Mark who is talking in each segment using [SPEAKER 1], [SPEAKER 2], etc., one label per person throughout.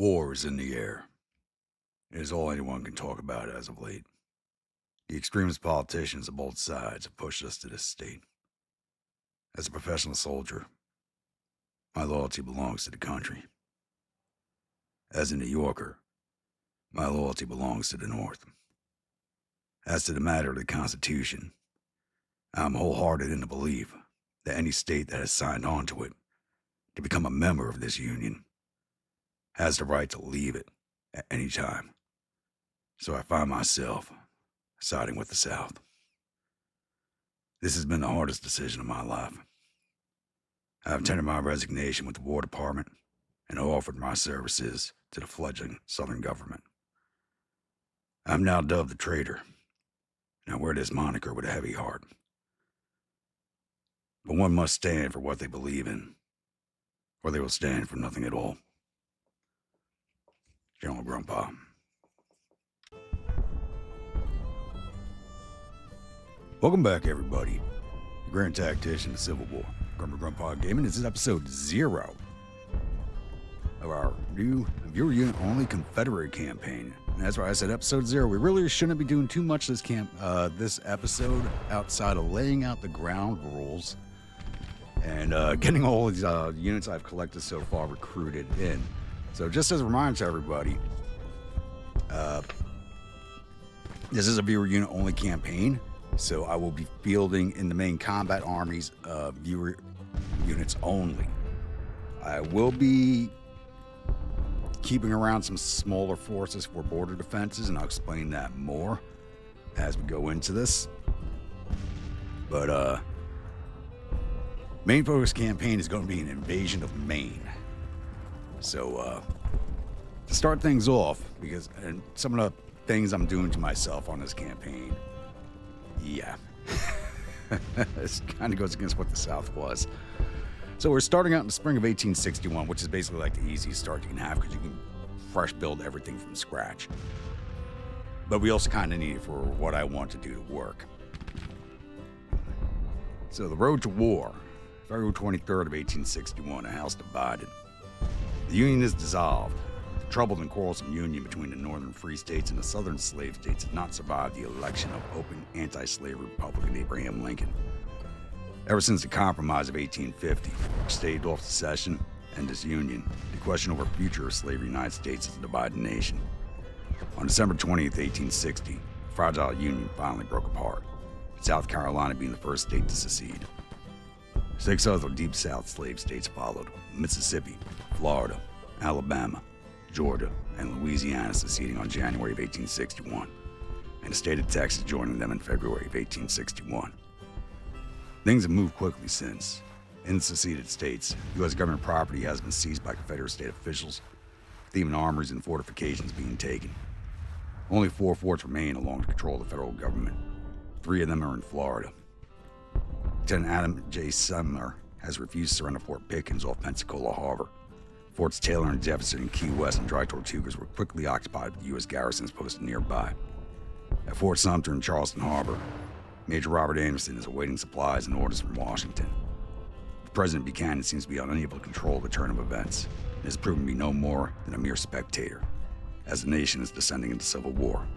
[SPEAKER 1] War is in the air. It is all anyone can talk about as of late. The extremist politicians of both sides have pushed us to this state. As a professional soldier, my loyalty belongs to the country. As a New Yorker, my loyalty belongs to the North. As to the matter of the Constitution, I am wholehearted in the belief that any state that has signed on to it to become a member of this union has the right to leave it at any time. So I find myself siding with the South. This has been the hardest decision of my life. I have tendered my resignation with the War Department and offered my services to the fledgling Southern government. I am now dubbed the traitor, and I wear this moniker with a heavy heart. But one must stand for what they believe in, or they will stand for nothing at all. General Gruntpa. Welcome back, everybody. The Grand Tactician, the Civil War. Gruntpa Gaming. This is episode 0 of our new viewer unit only Confederate campaign. And that's why I said episode 0. We really shouldn't be doing too much this episode outside of laying out the ground rules and getting all these units I've collected so far recruited in. So just as a reminder to everybody, this is a viewer unit only campaign, so I will be fielding in the main combat armies viewer units only. I will be keeping around some smaller forces for border defenses, and I'll explain that more as we go into this. But main focus campaign is going to be an invasion of Maine. So, to start things off, because and some of the things I'm doing to myself on this campaign, yeah, this kind of goes against what the South was. So we're starting out in the spring of 1861, which is basically like the easiest start you can have because you can fresh build everything from scratch. But we also kind of need it for what I want to do to work. So the road to war, February 23rd of 1861, a house divided. The Union is dissolved. The troubled and quarrelsome union between the northern free states and the southern slave states had not survived the election of open anti-slavery Republican Abraham Lincoln. Ever since the Compromise of 1850, which staved off secession and disunion, the question over the future of slavery in the United States is a divided nation. On December 20th, 1860, the fragile Union finally broke apart, with South Carolina being the first state to secede. 6 other Deep South slave states followed: Mississippi, Florida, Alabama, Georgia, and Louisiana seceding on January of 1861, and the state of Texas joining them in February of 1861. Things have moved quickly since. In the seceded states, U.S. government property has been seized by Confederate state officials, with even armories and fortifications being taken. Only 4 forts remain along the control of the federal government. 3 of them are in Florida. Lieutenant Adam J. Sumner has refused to surrender Fort Pickens off Pensacola Harbor. Forts Taylor and Jefferson in Key West and Dry Tortugas were quickly occupied with U.S. garrisons posted nearby. At Fort Sumter in Charleston Harbor, Major Robert Anderson is awaiting supplies and orders from Washington. President Buchanan seems to be unable to control the turn of events and has proven to be no more than a mere spectator, as the nation is descending into civil war.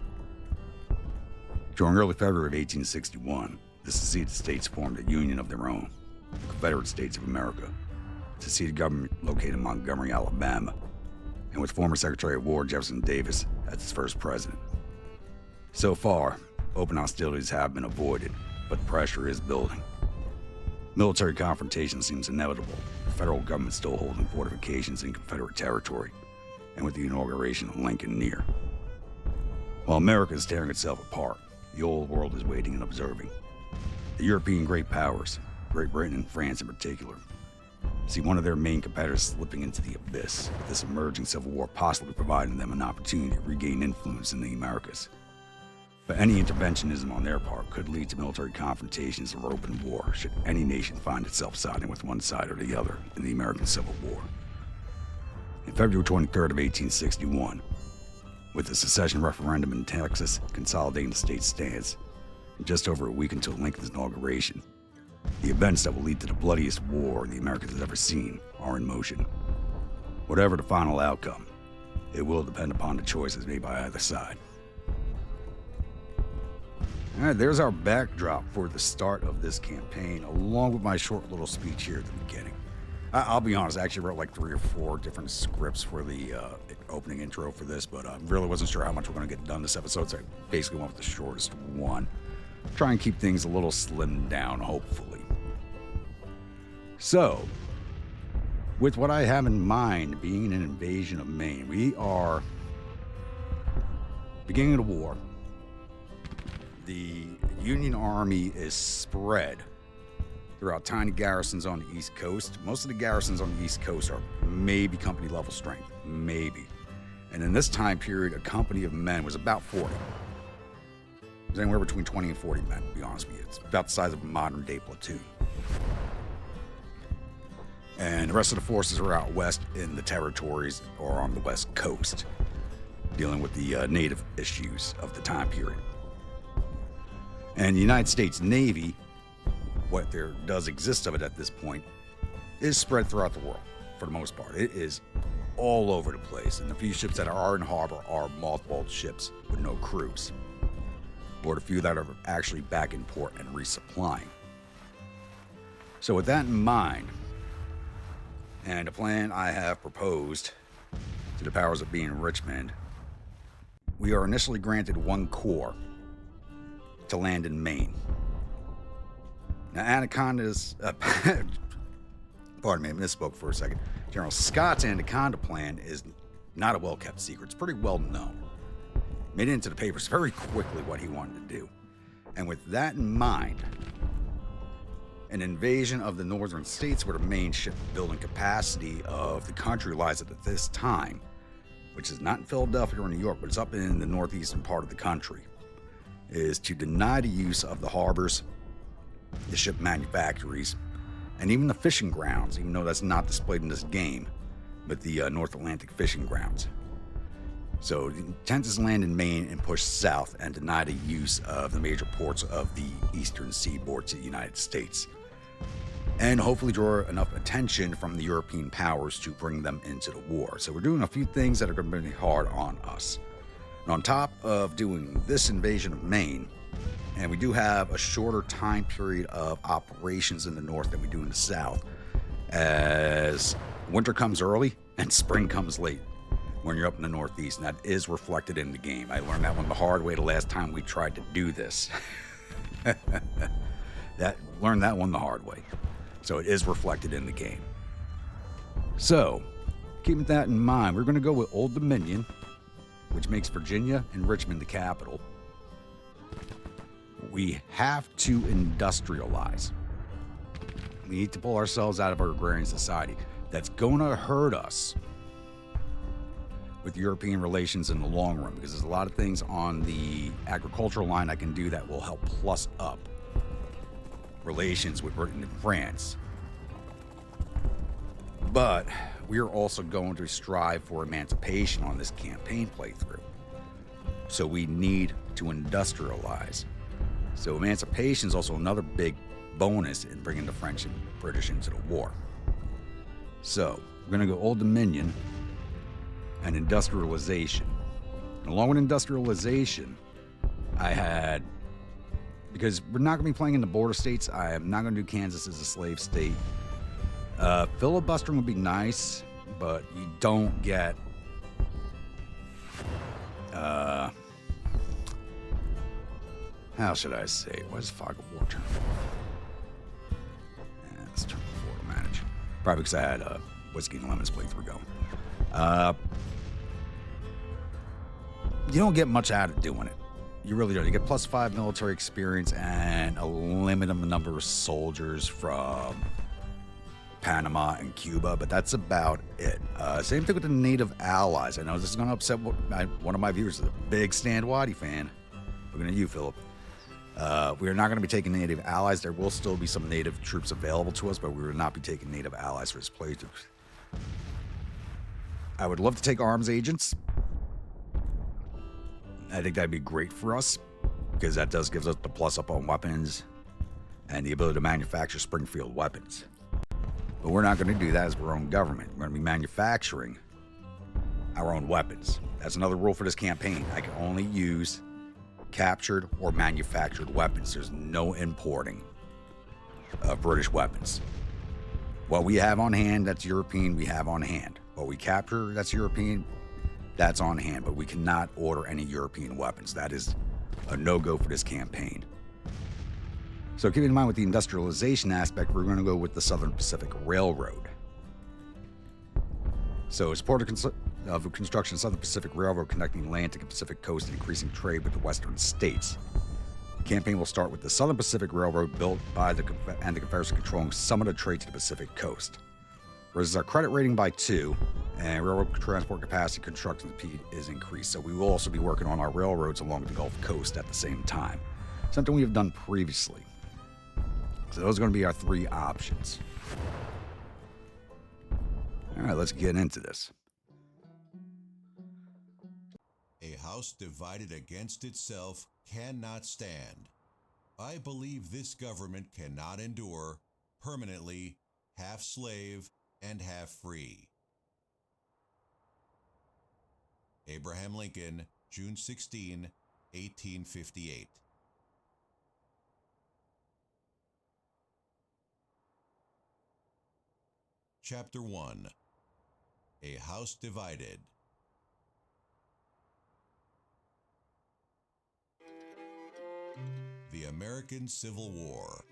[SPEAKER 1] During early February of 1861, the seceded states formed a union of their own, the Confederate States of America, a seceded government located in Montgomery, Alabama, and with former Secretary of War Jefferson Davis as its first president. So far, open hostilities have been avoided, but pressure is building. Military confrontation seems inevitable, the federal government still holding fortifications in Confederate territory, and with the inauguration of Lincoln near. While America is tearing itself apart, the old world is waiting and observing. The European great powers, Great Britain and France in particular, see one of their main competitors slipping into the abyss, with this emerging civil war possibly providing them an opportunity to regain influence in the Americas. But any interventionism on their part could lead to military confrontations or open war should any nation find itself siding with one side or the other in the American Civil War. In February 23rd of 1861, with the secession referendum in Texas consolidating the state's stance, and just over a week until Lincoln's inauguration, the events that will lead to the bloodiest war the Americans have ever seen are in motion. Whatever the final outcome, It will depend upon the choices made by either side. All right, there's our backdrop for the start of this campaign, along with my short little speech here at the beginning. I'll be honest, I actually wrote like 3 or 4 different scripts for the opening intro for this, but I really wasn't sure how much we're going to get done this episode, so I basically went with the shortest one. Try and keep things a little slimmed down, hopefully. So, with what I have in mind being an invasion of Maine, we are beginning of the war. The Union Army is spread throughout tiny garrisons on the East Coast. Most of the garrisons on the East Coast are maybe company level strength, maybe. And in this time period, a company of men was about 40. It was anywhere between 20 and 40 men, to be honest with you. It's about the size of a modern day platoon. And the rest of the forces are out west in the territories or on the West Coast, dealing with the native issues of the time period. And the United States Navy, what there does exist of it at this point, is spread throughout the world for the most part. It is all over the place, and the few ships that are in harbor are mothballed ships with no crews, or the few that are actually back in port and resupplying. So with that in mind, and the plan I have proposed to the powers that be in Richmond, we are initially granted 1 corps to land in Maine. Now, Anaconda's, pardon me, I misspoke for a second. General Scott's Anaconda plan is not a well-kept secret. It's pretty well known. Made it into the papers very quickly what he wanted to do. And with that in mind, an invasion of the northern states where the main shipbuilding capacity of the country lies at this time, which is not in Philadelphia or New York, but it's up in the northeastern part of the country, is to deny the use of the harbors, the ship manufactories, and even the fishing grounds, even though that's not displayed in this game, but the North Atlantic fishing grounds. So the intent is to land in Maine and push south and deny the use of the major ports of the eastern seaboard to the United States, and hopefully draw enough attention from the European powers to bring them into the war. So we're doing a few things that are going to be hard on us. And on top of doing this invasion of Maine, and we do have a shorter time period of operations in the north than we do in the south, as winter comes early and spring comes late when you're up in the northeast, and that is reflected in the game. I learned that one the hard way the last time we tried to do this. Learned that one the hard way. So it is reflected in the game. So, keeping that in mind, we're going to go with Old Dominion, which makes Virginia and Richmond the capital. We have to industrialize. We need to pull ourselves out of our agrarian society. That's going to hurt us with European relations in the long run, because there's a lot of things on the agricultural line I can do that will help plus up relations with Britain and France. But we are also going to strive for emancipation on this campaign playthrough. So we need to industrialize. So emancipation is also another big bonus in bringing the French and British into the war. So we're going to go Old Dominion and industrialization. And along with industrialization, because we're not going to be playing in the border states, I am not going to do Kansas as a slave state. Filibustering would be nice, but you don't get how should I say it? Why does Fog of War turn off? Let's turn forward to manage. Probably because I had Whiskey and Lemons playthrough going. You don't get much out of doing it. You really don't. You get +5 military experience and a limited number of soldiers from Panama and Cuba, but that's about it. Same thing with the native allies. I know this is going to upset one of my viewers, a big Stan Waddy fan. Looking at you, Philip. We are not going to be taking native allies. There will still be some native troops available to us, but we will not be taking native allies for this playthrough. I would love to take arms agents. I think that'd be great for us, because that does give us the plus up on weapons and the ability to manufacture Springfield weapons. But we're not going to do that as our own government. We're going to be manufacturing our own weapons. That's another rule for this campaign. I can only use captured or manufactured weapons. There's no importing of British weapons. What we have on hand that's European, we have on hand. What we capture that's European, that's on hand. But we cannot order any European weapons. That is a no-go for this campaign. So keep in mind with the industrialization aspect, we're going to go with the Southern Pacific Railroad. So as part of construction of Southern Pacific Railroad connecting the Atlantic and Pacific coast and increasing trade with the western states. The campaign will start with the Southern Pacific Railroad built by the Confederacy controlling some of the trade to the Pacific coast. Raises our credit rating by 2, and railroad transport capacity construction speed is increased. So we will also be working on our railroads along the Gulf Coast at the same time. Something we have done previously. So those are going to be our 3 options. All right, let's get into this.
[SPEAKER 2] A house divided against itself cannot stand. I believe this government cannot endure, permanently, half slave and half free. Abraham Lincoln, June 16, 1858. Chapter 1. A House Divided. The American Civil War.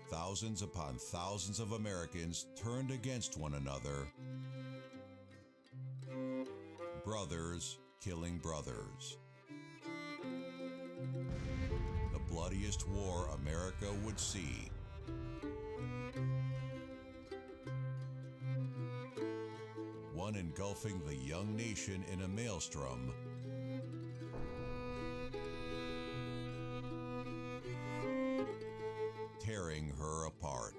[SPEAKER 2] Thousands upon thousands of Americans turned against one another. Brothers killing brothers. The bloodiest war America would see. One engulfing the young nation in a maelstrom. Tearing her apart.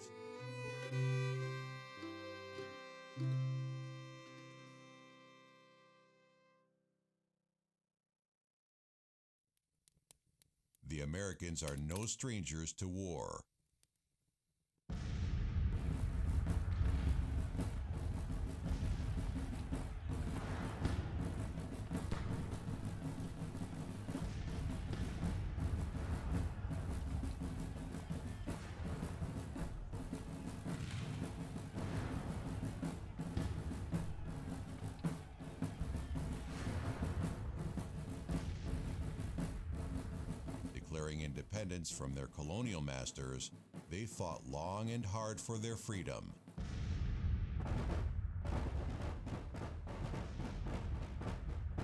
[SPEAKER 2] The Americans are no strangers to war. Declaring independence from their colonial masters, they fought long and hard for their freedom.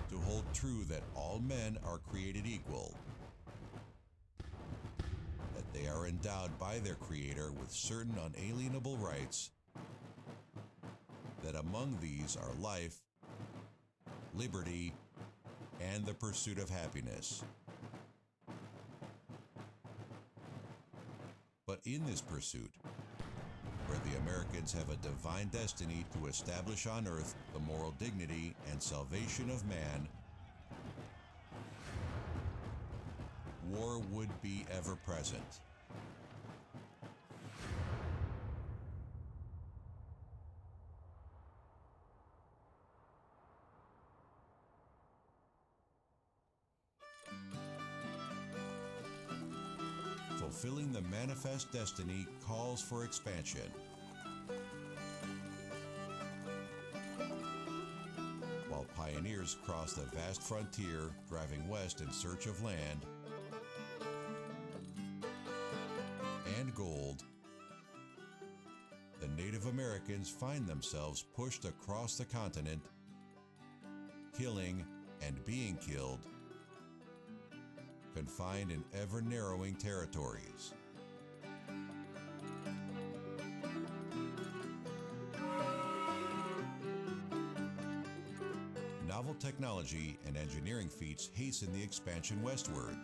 [SPEAKER 2] To hold true that all men are created equal, that they are endowed by their Creator with certain unalienable rights, that among these are life, liberty, and the pursuit of happiness. But in this pursuit, where the Americans have a divine destiny to establish on earth the moral dignity and salvation of man, war would be ever present. Fulfilling the manifest destiny calls for expansion. While pioneers cross the vast frontier, driving west in search of land and gold, the Native Americans find themselves pushed across the continent, killing and being killed, confined in ever-narrowing territories. Novel technology and engineering feats hasten the expansion westward.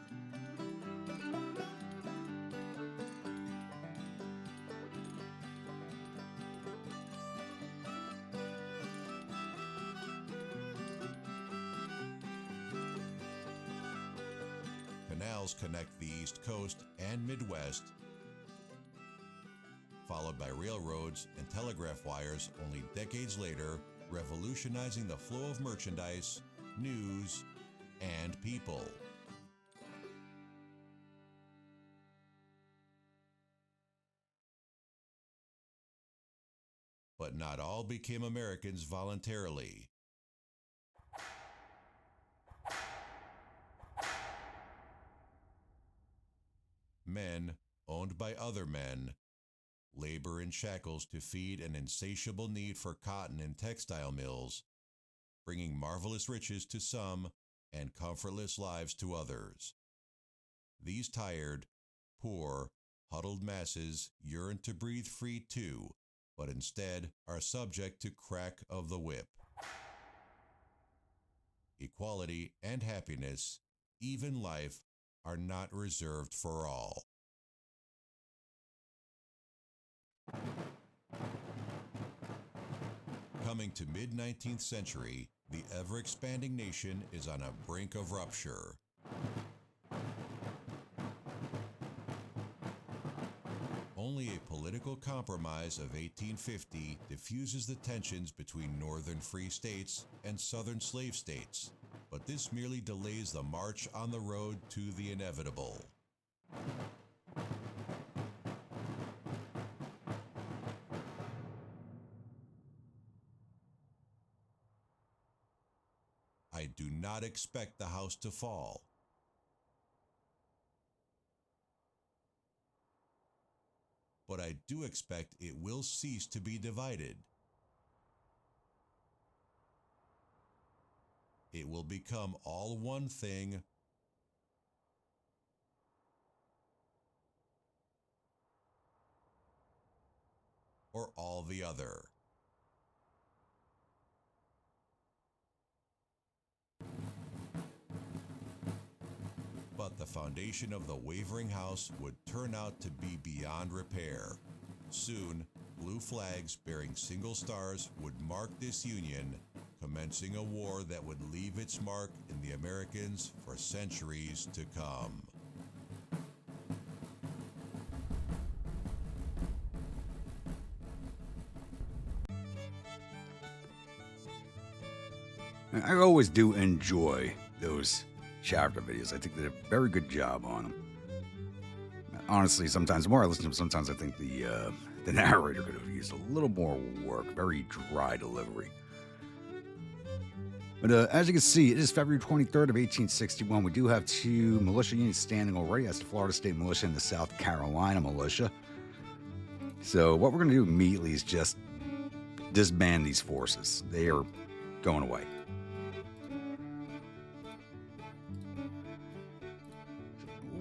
[SPEAKER 2] Canals connect the East Coast and Midwest, followed by railroads and telegraph wires only decades later revolutionizing the flow of merchandise, news, and people. But not all became Americans voluntarily. Men, owned by other men, labor in shackles to feed an insatiable need for cotton and textile mills, bringing marvelous riches to some and comfortless lives to others. These tired, poor, huddled masses yearn to breathe free too, but instead are subject to crack of the whip. Equality and happiness, even life, are not reserved for all. Coming to mid-19th century, the ever-expanding nation is on a brink of rupture. Only a political compromise of 1850 diffuses the tensions between northern free states and southern slave states, but this merely delays the march on the road to the inevitable. I do not expect the house to fall. But I do expect it will cease to be divided. It will become all one thing or all the other. But the foundation of the wavering house would turn out to be beyond repair. Soon, blue flags bearing single stars would mark this union, commencing a war that would leave its mark in the Americans for centuries to come.
[SPEAKER 1] I always do enjoy those chapter videos. I think they did a very good job on them. Honestly, sometimes the more I listen to them, sometimes I think the narrator could have used a little more work. Very dry delivery. But as you can see, it is February 23rd of 1861. We do have two militia units standing already. That's the Florida State Militia and the South Carolina Militia. So what we're going to do immediately is just disband these forces. They are going away.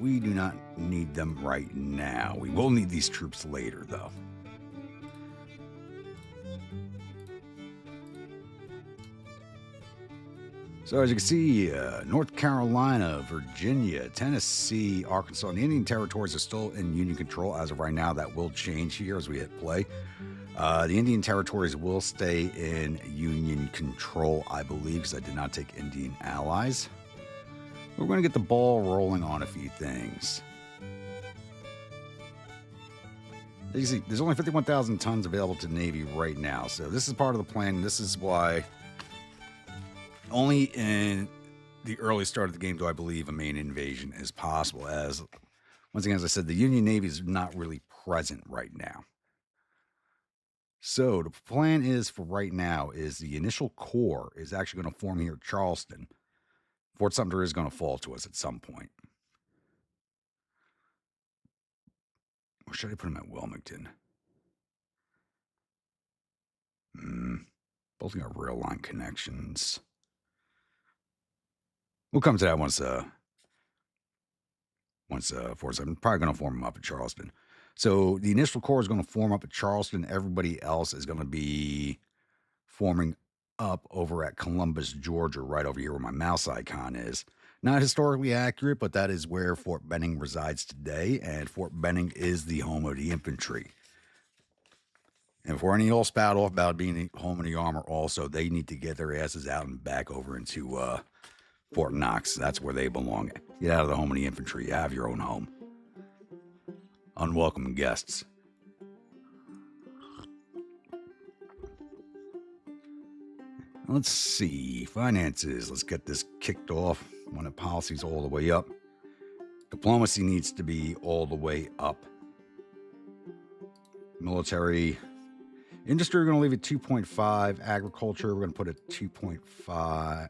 [SPEAKER 1] We do not need them right now. We will need these troops later, though. So as you can see, North Carolina, Virginia, Tennessee, Arkansas, and the Indian Territories are still in Union control. As of right now, that will change here as we hit play. The Indian Territories will stay in Union control, I believe, because I did not take Indian allies. We're going to get the ball rolling on a few things. As you see, there's only 51,000 tons available to the Navy right now, so this is part of the plan. This is why only in the early start of the game do I believe a main invasion is possible, as, once again, as I said, the Union Navy is not really present right now. So the plan is for right now is the initial corps is actually going to form here at Charleston. Fort Sumter is going to fall to us at some point. Or should I put him at Wilmington? Both got rail line connections. We'll come to that once Fort Sumter. I'm probably going to form them up at Charleston. So the initial corps is going to form up at Charleston. Everybody else is going to be forming up over at Columbus, Georgia, right over here where my mouse icon is. Not historically accurate, but that is where Fort Benning resides today, and Fort Benning is the home of the infantry. And before any all spout off about being the home of the armor also, they need to get their asses out and back over into Fort Knox. That's where they belong. Get out of the home of the infantry. You have your own home. Unwelcome guests. Let's see. Finances. Let's get this kicked off. Want the policies all the way up. Diplomacy needs to be all the way up. Military. Industry, we're going to leave it 2.5. Agriculture, we're going to put it 2.5.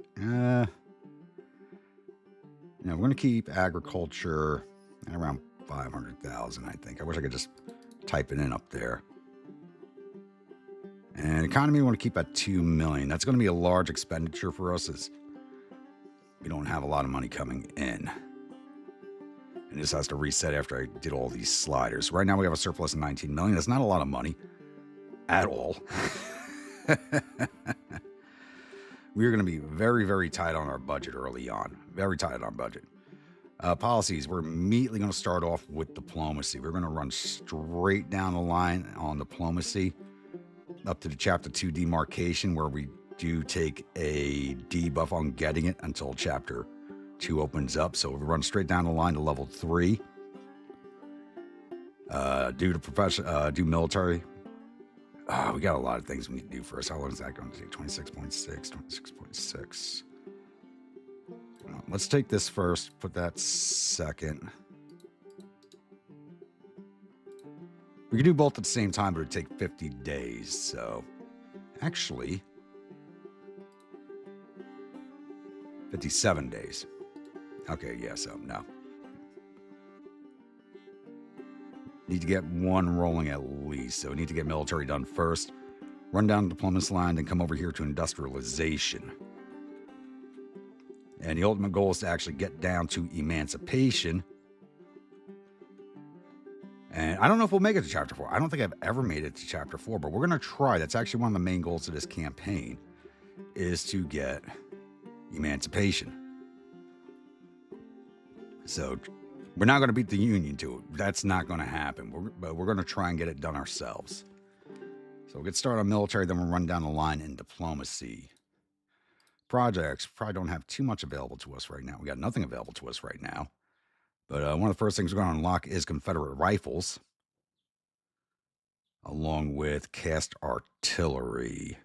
[SPEAKER 1] We're going to keep agriculture at around 500,000, I think. I wish I could just type it in up there. And economy, we want to keep at 2 million. That's going to be a large expenditure for us as we don't have a lot of money coming in. And this has to reset after I did all these sliders. Right now we have a surplus of 19 million. That's not a lot of money at all. We're going to be very, very tight on our budget early on. Very tight on budget. Policies, we're immediately going to start off with diplomacy. We're going to run straight down the line on diplomacy up to the Chapter 2 demarcation, where we do take a debuff on getting it until Chapter 2 opens up. So we run straight down the line to level 3. Do military. We got a lot of things we need to do first. How long is that going to take? 26.6, 26.6. Let's take this first, put that second. We can do both at the same time, but it would take 50 days. So, actually, 57 days. Okay, yeah, so no. Need to get one rolling at least. So we need to get military done first. Run down the diplomacy line, then come over here to industrialization. And the ultimate goal is to actually get down to emancipation. And I don't know if we'll make it to Chapter 4. I don't think I've ever made it to Chapter 4, but we're going to try. That's actually one of the main goals of this campaign, is to get emancipation. So we're not going to beat the Union to it. That's not going to happen. But we're going to try and get it done ourselves. So we'll get started on military, then we'll run down the line in diplomacy. Projects probably don't have too much available to us right now. We got nothing available to us right now. But one of the first things we're going to unlock is Confederate rifles, along with cast artillery,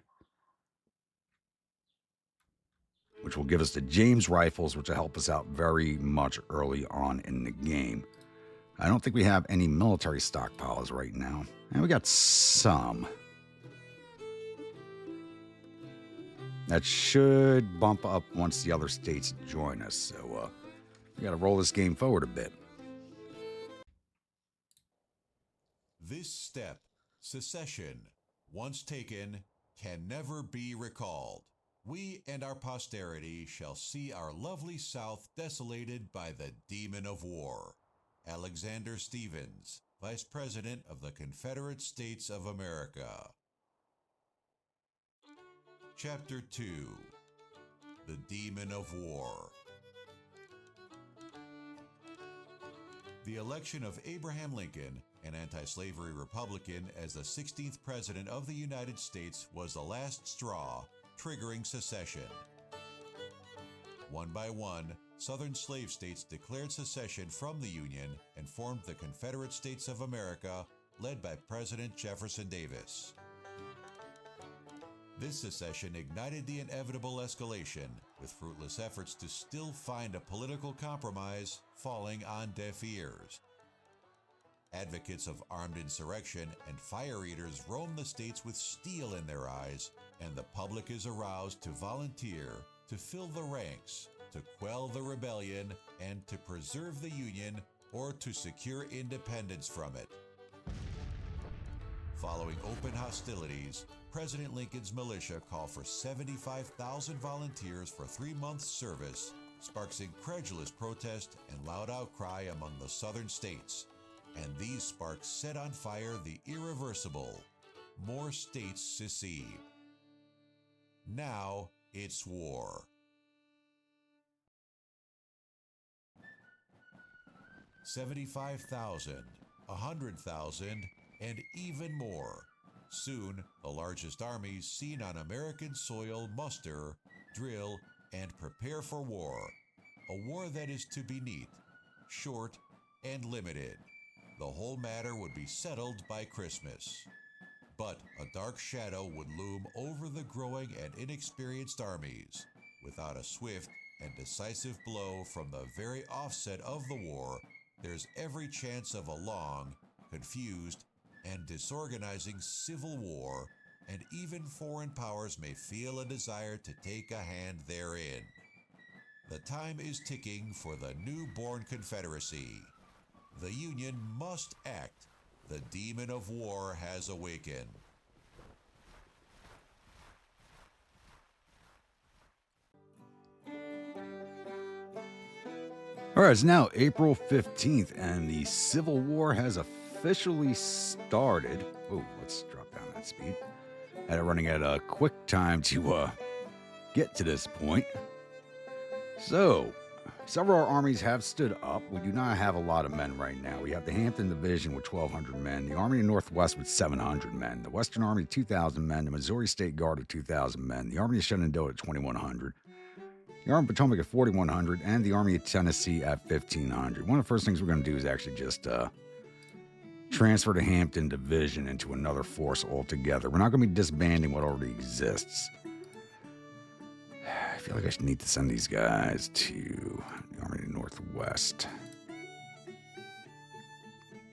[SPEAKER 1] which will give us the James rifles, which will help us out very much early on in the game. I don't think we have any military stockpiles right now. And we got some. That should bump up once the other states join us. So we got to roll this game forward a bit.
[SPEAKER 2] This step, secession, once taken, can never be recalled. We and our posterity shall see our lovely South desolated by the demon of war. Alexander Stephens, Vice President of the Confederate States of America. Chapter 2, The Demon of War. The election of Abraham Lincoln, an anti-slavery Republican, as the 16th President of the United States was the last straw, triggering secession. One by one, Southern slave states declared secession from the Union and formed the Confederate States of America, led by President Jefferson Davis. This secession ignited the inevitable escalation, with fruitless efforts to still find a political compromise falling on deaf ears. Advocates of armed insurrection and fire eaters roam the states with steel in their eyes, and the public is aroused to volunteer, to fill the ranks, to quell the rebellion, and to preserve the Union or to secure independence from it. Following open hostilities, President Lincoln's militia call for 75,000 volunteers for 3 months' service, sparks incredulous protest and loud outcry among the southern states. And these sparks set on fire the irreversible. More states secede. Now it's war. 75,000, 100,000, and even more. Soon, the largest armies seen on American soil muster, drill, and prepare for war. A war that is to be neat, short, and limited. The whole matter would be settled by Christmas. But a dark shadow would loom over the growing and inexperienced armies. Without a swift and decisive blow from the very offset of the war, there's every chance of a long, confused, and disorganizing civil war, and even foreign powers may feel a desire to take a hand therein. The time is ticking for the newborn Confederacy. The Union must act. The demon of war has awakened.
[SPEAKER 1] All right, it's now April 15th, and the Civil War has officially started. Oh, let's drop down that speed. Had it running at a quick time to get to this point. So, several of our armies have stood up. We do not have a lot of men right now. We have the Hampton Division with 1,200 men, the Army of the Northwest with 700 men, the Western Army 2,000 men, the Missouri State Guard at 2,000 men, the Army of Shenandoah at 2,100. The Army of Potomac at 4,100, and the Army of Tennessee at 1,500. One of the first things we're going to do is actually just transfer the Hampton Division into another force altogether. We're not going to be disbanding what already exists. I feel like I should need to send these guys to the Army of the Northwest.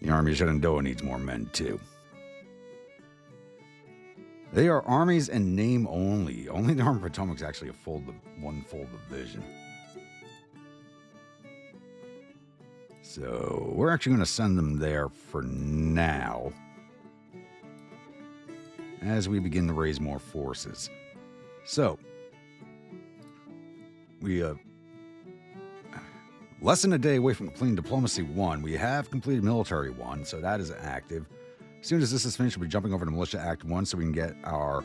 [SPEAKER 1] The Army of Shenandoah needs more men, too. They are armies in name only. Only the Army of Potomac is actually one full division. So we're actually going to send them there for now, as we begin to raise more forces. So we less than a day away from completing Diplomacy 1. We have completed Military 1, so that is active. As soon as this is finished, we'll be jumping over to Militia Act 1 so we can get our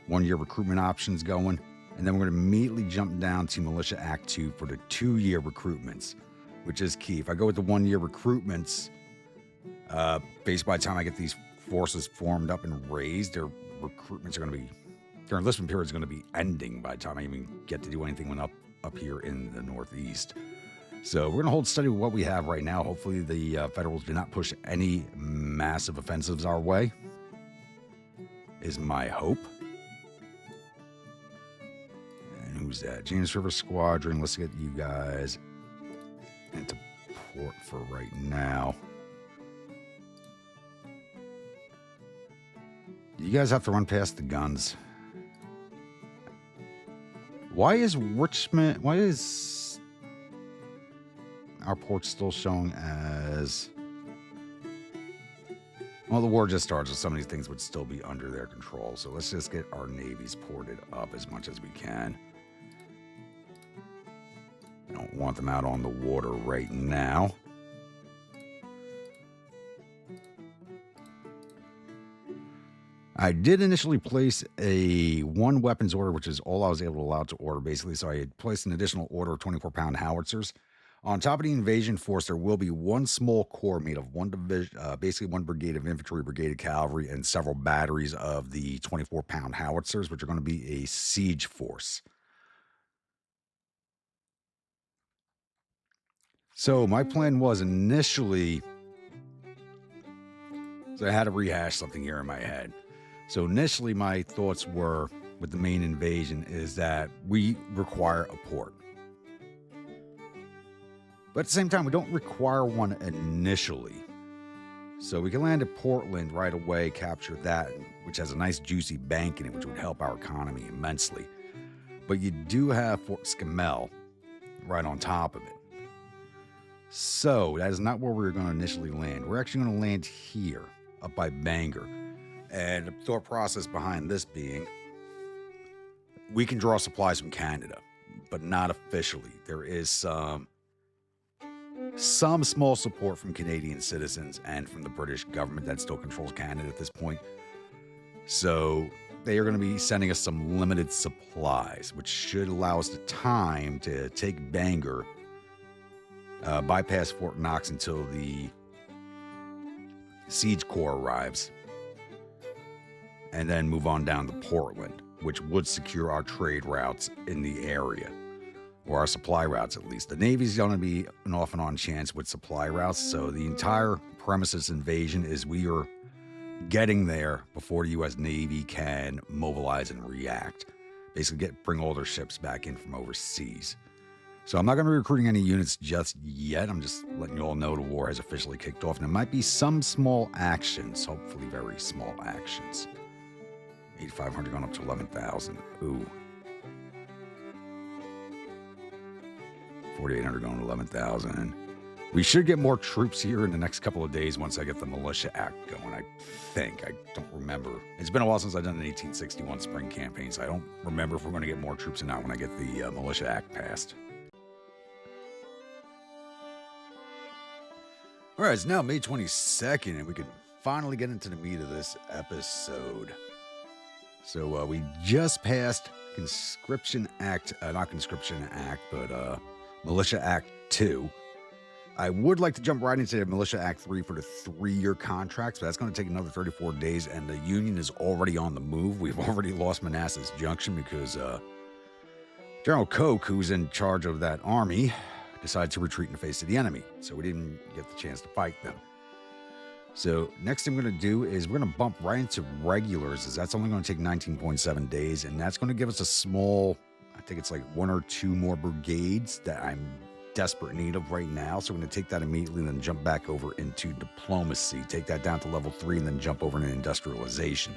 [SPEAKER 1] one-year recruitment options going. And then we're going to immediately jump down to Militia Act 2 for the 2-year recruitments, which is key. If I go with the 1-year recruitments, based by the time I get these forces formed up and raised, their recruitments are going to be, their enlistment period is going to be ending by the time I even get to do anything when up here in the Northeast. So we're going to hold steady with what we have right now. Hopefully the Federals do not push any massive offensives our way, is my hope. And who's that? James River Squadron. Let's get you guys into port for right now. You guys have to run past the guns. Why is our port still showing as... Well, the war just started, so some of these things would still be under their control. So let's just get our navies ported up as much as we can. I don't want them out on the water right now. I did initially place a 1 weapons order, which is all I was able to allow to order, basically. So I had placed an additional order of 24-pound howitzers. On top of the invasion force, there will be 1 small corps made of 1 division, basically 1 brigade of infantry, brigade of cavalry, and several batteries of the 24-pound howitzers, which are going to be a siege force. So my plan was initially, so I had to rehash something here in my head. So initially my thoughts were, with the main invasion, is that we require a port. But at the same time, we don't require one initially. So we can land at Portland right away, capture that, which has a nice juicy bank in it, which would help our economy immensely. But you do have Fort Scammell right on top of it. So that is not where we're going to initially land. We're actually going to land here, up by Bangor. And the thought process behind this being, we can draw supplies from Canada, but not officially. There is some small support from Canadian citizens and from the British government that still controls Canada at this point. So they are going to be sending us some limited supplies, which should allow us the time to take Bangor, bypass Fort Knox until the Siege Corps arrives, and then move on down to Portland, which would secure our trade routes in the area. Or our supply routes, at least. The Navy's going to be an off and on chance with supply routes, so the entire premises invasion is we are getting there before the U.S. Navy can mobilize and react. Basically, bring all their ships back in from overseas. So I'm not going to be recruiting any units just yet. I'm just letting you all know the war has officially kicked off. And there might be some small actions, hopefully very small actions. 8,500 going up to 11,000. Ooh. 4,800 going to 11,000. We should get more troops here in the next couple of days once I get the Militia Act going, I think. I don't remember. It's been a while since I've done an 1861 spring campaign, so I don't remember if we're going to get more troops or not when I get the Militia Act passed. All right, it's now May 22nd, and we can finally get into the meat of this episode. So we just passed Conscription Act, not Conscription Act, but Militia Act 2. I would like to jump right into the Militia Act 3 for the 3-year contracts, but that's going to take another 34 days, and the Union is already on the move. We've already lost Manassas Junction because General Koch, who's in charge of that army, decided to retreat in the face of the enemy, so we didn't get the chance to fight them. So next thing we're going to do is we're going to bump right into regulars, as that's only going to take 19.7 days, and that's going to give us a small, I think it's like 1 or 2 more brigades that I'm desperate need of right now. So we're going to take that immediately and then jump back over into diplomacy, take that down to level 3, and then jump over into industrialization.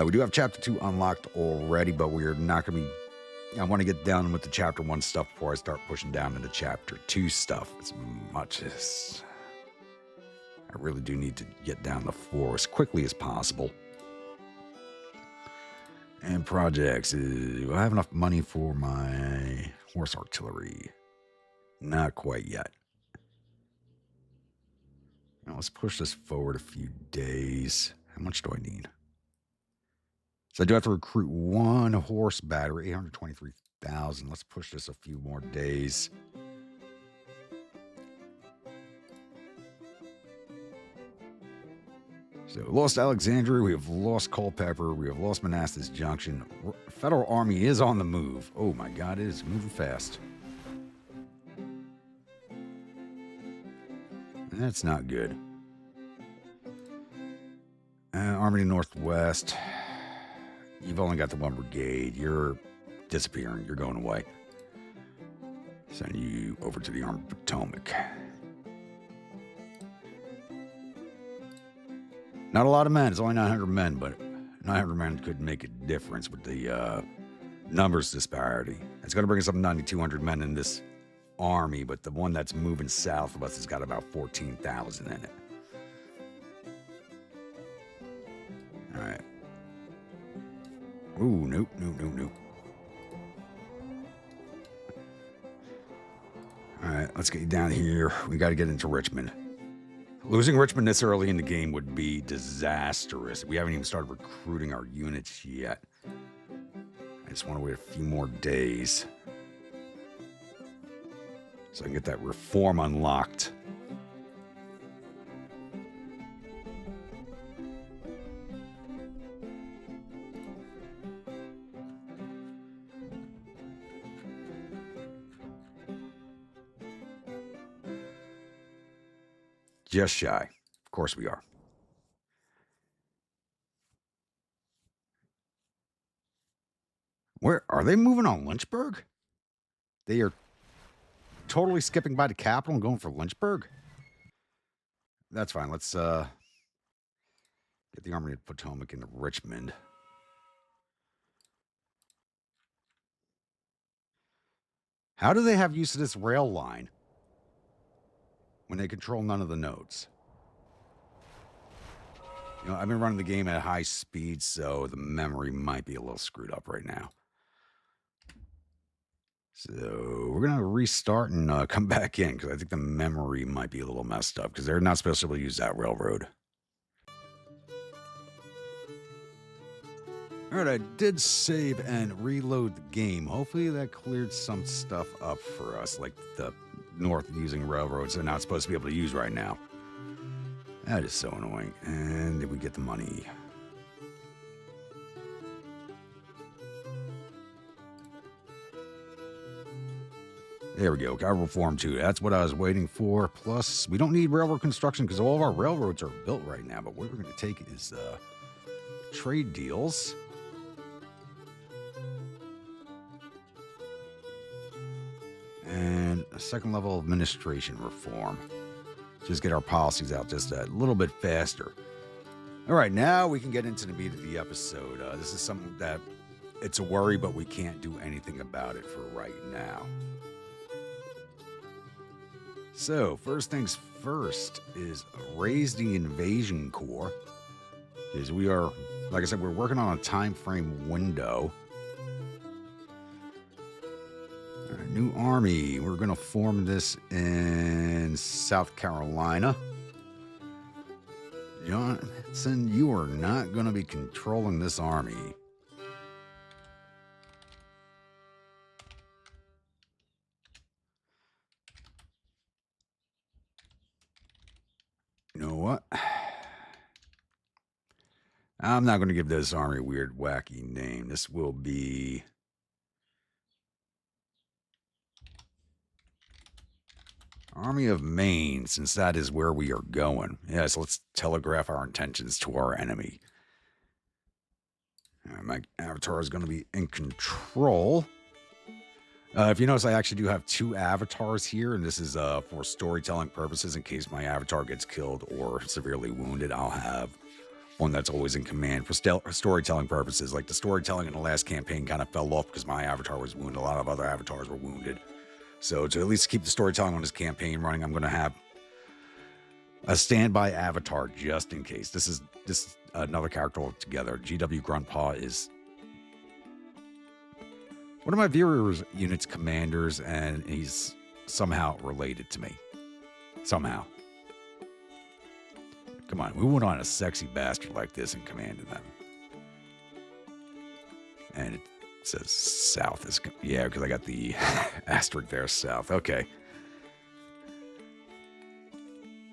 [SPEAKER 1] We do have chapter 2 unlocked already, but we're not going to be, I want to get down with the chapter 1 stuff before I start pushing down into chapter 2 stuff as much as I really do need to get down the 4 as quickly as possible. And projects, do I have enough money for my horse artillery? Not quite yet. Now let's push this forward a few days. How much do I need? So I do have to recruit 1 horse battery, 823,000. Let's push this a few more days. So lost Alexandria, we have lost Culpeper, we have lost Manassas Junction. Federal Army is on the move. Oh my God, it is moving fast. That's not good. Army to Northwest. You've only got the 1 brigade. You're disappearing. You're going away. Send you over to the Army of Potomac. Not a lot of men. It's only 900 men, but 900 men could make a difference with the numbers disparity. It's going to bring us up to 9,200 men in this army, but the one that's moving south of us has got about 14,000 in it. All right. Ooh, nope. All right, let's get you down here. We got to get into Richmond. Losing Richmond this early in the game would be disastrous. We haven't even started recruiting our units yet. I just want to wait a few more days so I can get that reform unlocked. Just shy. Of course we are. Where are they moving on Lynchburg? They are totally skipping by the capital and going for Lynchburg? That's fine. Let's get the Army of Potomac into Richmond. How do they have use of this rail line when they control none of the nodes? You know, I've been running the game at high speed, so the memory might be a little screwed up right now. So we're going to restart and come back in because I think the memory might be a little messed up because they're not supposed to be able to use that railroad. All right, I did save and reload the game. Hopefully that cleared some stuff up for us, like the North using railroads they're not supposed to be able to use right now. That is so annoying. And did we get the money? There we go. Cavalry Reform 2. That's what I was waiting for. Plus, we don't need railroad construction because all of our railroads are built right now. But what we're going to take is trade deals. And a second level administration reform. Just get our policies out just a little bit faster. All right, now we can get into the meat of the episode. This is something that it's a worry, but we can't do anything about it for right now. So, first things first is raise the invasion corps. Because we are, like I said, we're working on a time frame window. Our new army, we're going to form this in South Carolina. Johnson, you are not going to be controlling this army. You know what? I'm not going to give this army a weird, wacky name. This will be... Army of Maine, since that is where we are going. Yes, let's telegraph our intentions to our enemy. My avatar is going to be in control. If you notice, I actually do have two avatars here, and this is for storytelling purposes. In case my avatar gets killed or severely wounded, I'll have one that's always in command for storytelling purposes. Like the storytelling in the last campaign kind of fell off because my avatar was wounded. A lot of other avatars were wounded. So to at least keep the storytelling on this campaign running, I'm going to have a standby avatar just in case. This is another character altogether. GW Gruntpa is one of my viewers' unit's commanders, and he's somehow related to me. Somehow. Come on, we wouldn't want a sexy bastard like this in commanding them. And it says south is... Yeah, because I got the asterisk there, south. Okay.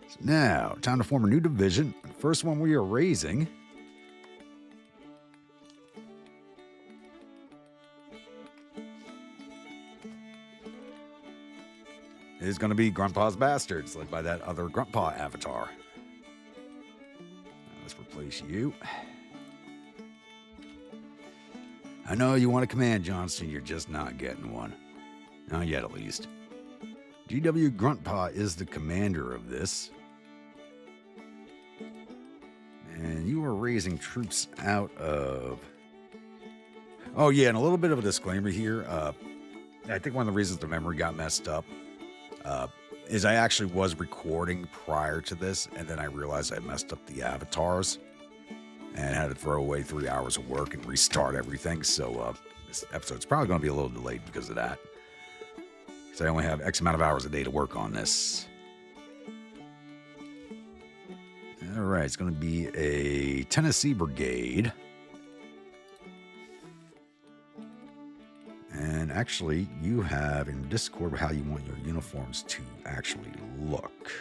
[SPEAKER 1] So now, time to form a new division. The first one we are raising... is going to be Gruntpa's Bastards, led by that other Gruntpa avatar. Now let's replace you. I know you want a command, Johnston. You're just not getting one. Not yet, at least. GW Gruntpa is the commander of this. And you are raising troops out of... Oh, yeah, and a little bit of a disclaimer here. I think one of the reasons the memory got messed up is I actually was recording prior to this, and then I realized I messed up the avatars. And had to throw away 3 hours of work and restart everything. So this episode's probably going to be a little delayed because of that. Because I only have X amount of hours a day to work on this. All right, it's going to be a Tennessee Brigade. And actually, you have in Discord how you want your uniforms to actually look.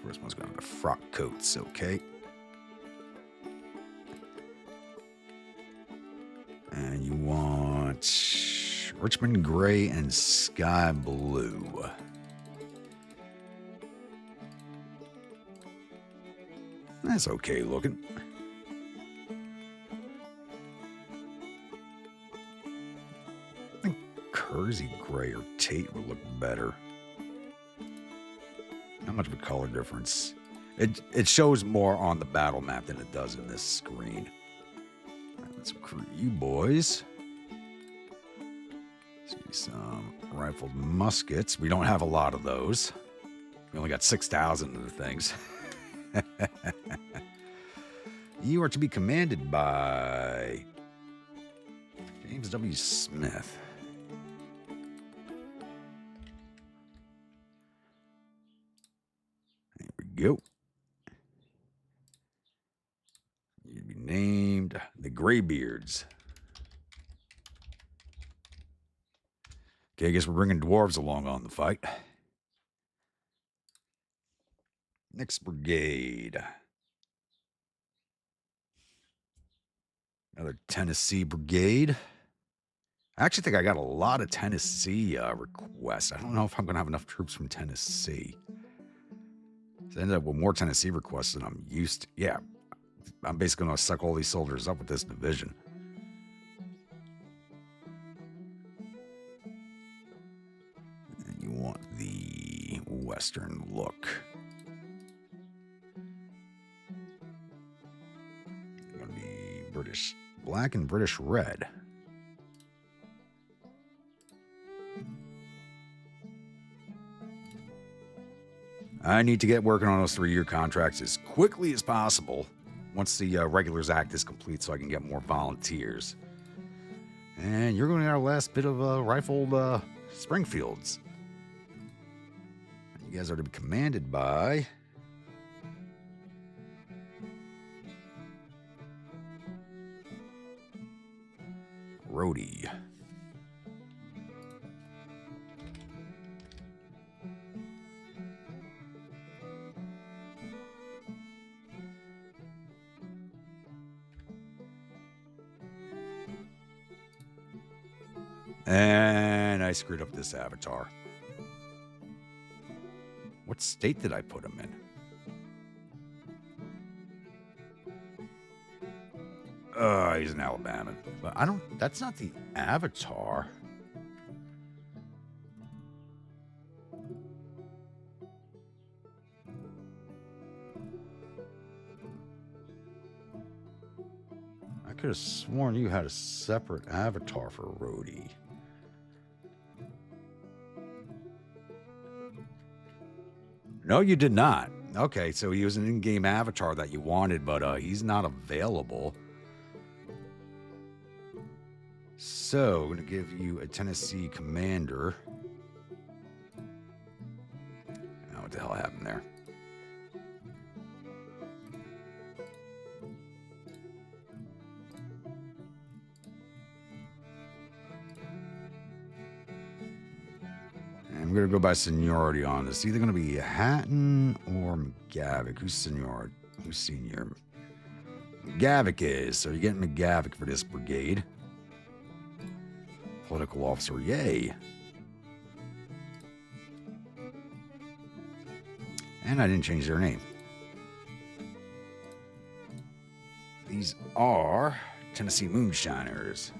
[SPEAKER 1] First one's going to be frock coats, okay. And you want Richmond Gray and Sky Blue. That's okay looking. I think Kersey Gray or Tate would look better. Not much of a color difference. It shows more on the battle map than it does in this screen. All right, let's recruit you boys. See some rifled muskets. We don't have a lot of those. We only got 6,000 of the things. You are to be commanded by James W. Smith. There we go. You'd be named the Graybeards. Okay, I guess we're bringing dwarves along on the fight. Next brigade. Another Tennessee brigade. I actually think I got a lot of Tennessee requests. I don't know if I'm going to have enough troops from Tennessee. So I ended up with more Tennessee requests than I'm used to. Yeah, I'm basically going to suck all these soldiers up with this division. And you want the Western look. Going to be British black and British red. I need to get working on those 3-year contracts as quickly as possible once the Regulars Act is complete so I can get more volunteers. And you're going to get our last bit of rifled Springfields. You guys are to be commanded by Rhodey. And I screwed up this avatar. What state did I put him in? He's in Alabama. But that's not the avatar. I could have sworn you had a separate avatar for Rhodey. No, you did not. Okay, so he was an in-game avatar that you wanted, but he's not available. So, I'm going to give you a Tennessee commander. Now, what the hell happened there? I'm going to go by seniority on this. It's either going to be Hatton or McGavick. Who's senior? Who's senior? McGavick is. So you're getting McGavick for this brigade. Political officer, yay. And I didn't change their name. These are Tennessee Moonshiners.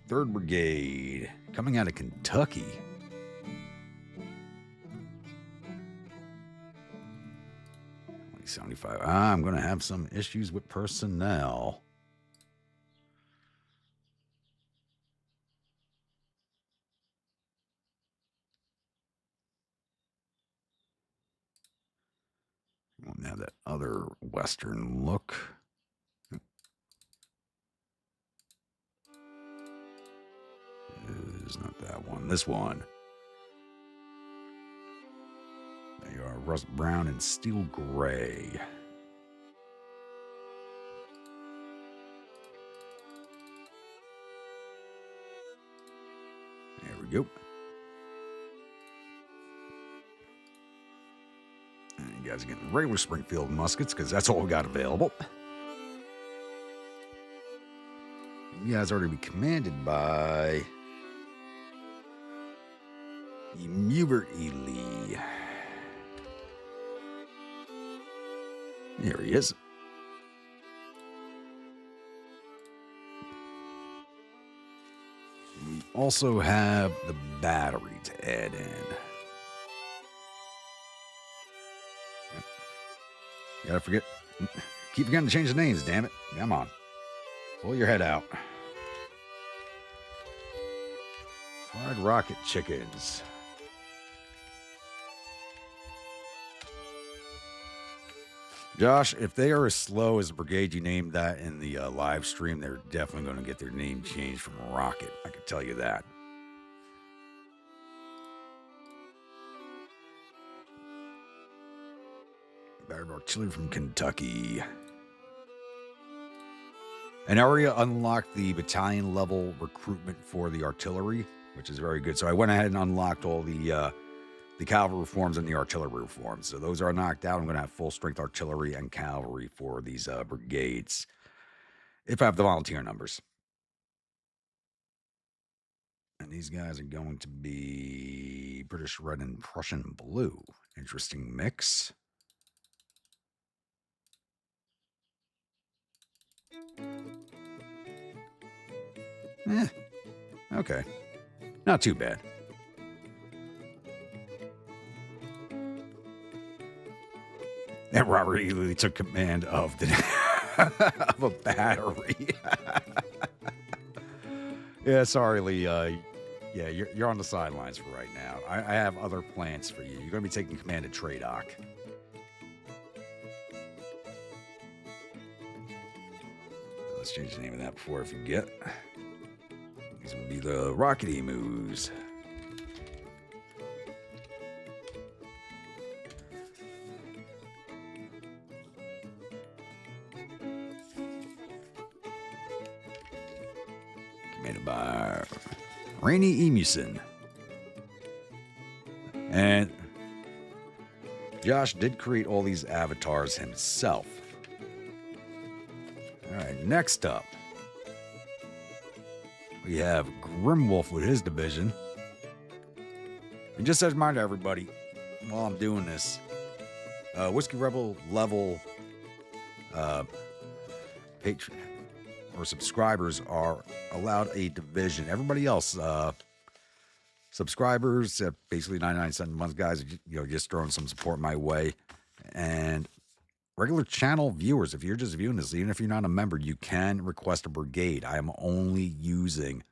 [SPEAKER 1] Third Brigade, coming out of Kentucky. Only 75. I'm going to have some issues with personnel. I won't have that other Western look. It's not that one. This one. There you are. Rust brown and steel gray. There we go. And you guys are getting regular Springfield muskets because that's all we got available. You guys are to be commanded by Mubert E. Lee. There he is. We also have the battery to add in. Gotta forget. Keep forgetting to change the names, damn it. Come on. Pull your head out. Fried rocket chickens. Josh, if they are as slow as the brigade you named that in the live stream, they're definitely going to get their name changed from Rocket. I can tell you that. Battered artillery from Kentucky. And I already unlocked the battalion level recruitment for the artillery, which is very good. So I went ahead and unlocked all the the cavalry reforms and the artillery reforms. So those are knocked out. I'm going to have full strength artillery and cavalry for these brigades, if I have the volunteer numbers. And these guys are going to be British red and Prussian blue. Interesting mix. Okay. Not too bad. And Robert E. Lee took command of of a battery. Yeah, sorry, Lee. Yeah, you're on the sidelines for right now. I have other plans for you. You're going to be taking command of Tradoc. Let's change the name of that before I forget. These will be the Rocket Emus. Commanded by Rainey Emuson. And Josh did create all these avatars himself. All right, next up, we have Grimwolf with his division. And just as a reminder, everybody, while I'm doing this, Whiskey Rebel level patron or subscribers are allowed a division. Everybody else, subscribers, basically 99 cents a month, guys, just throwing some support my way. And regular channel viewers, if you're just viewing this, even if you're not a member, you can request a brigade. I am only using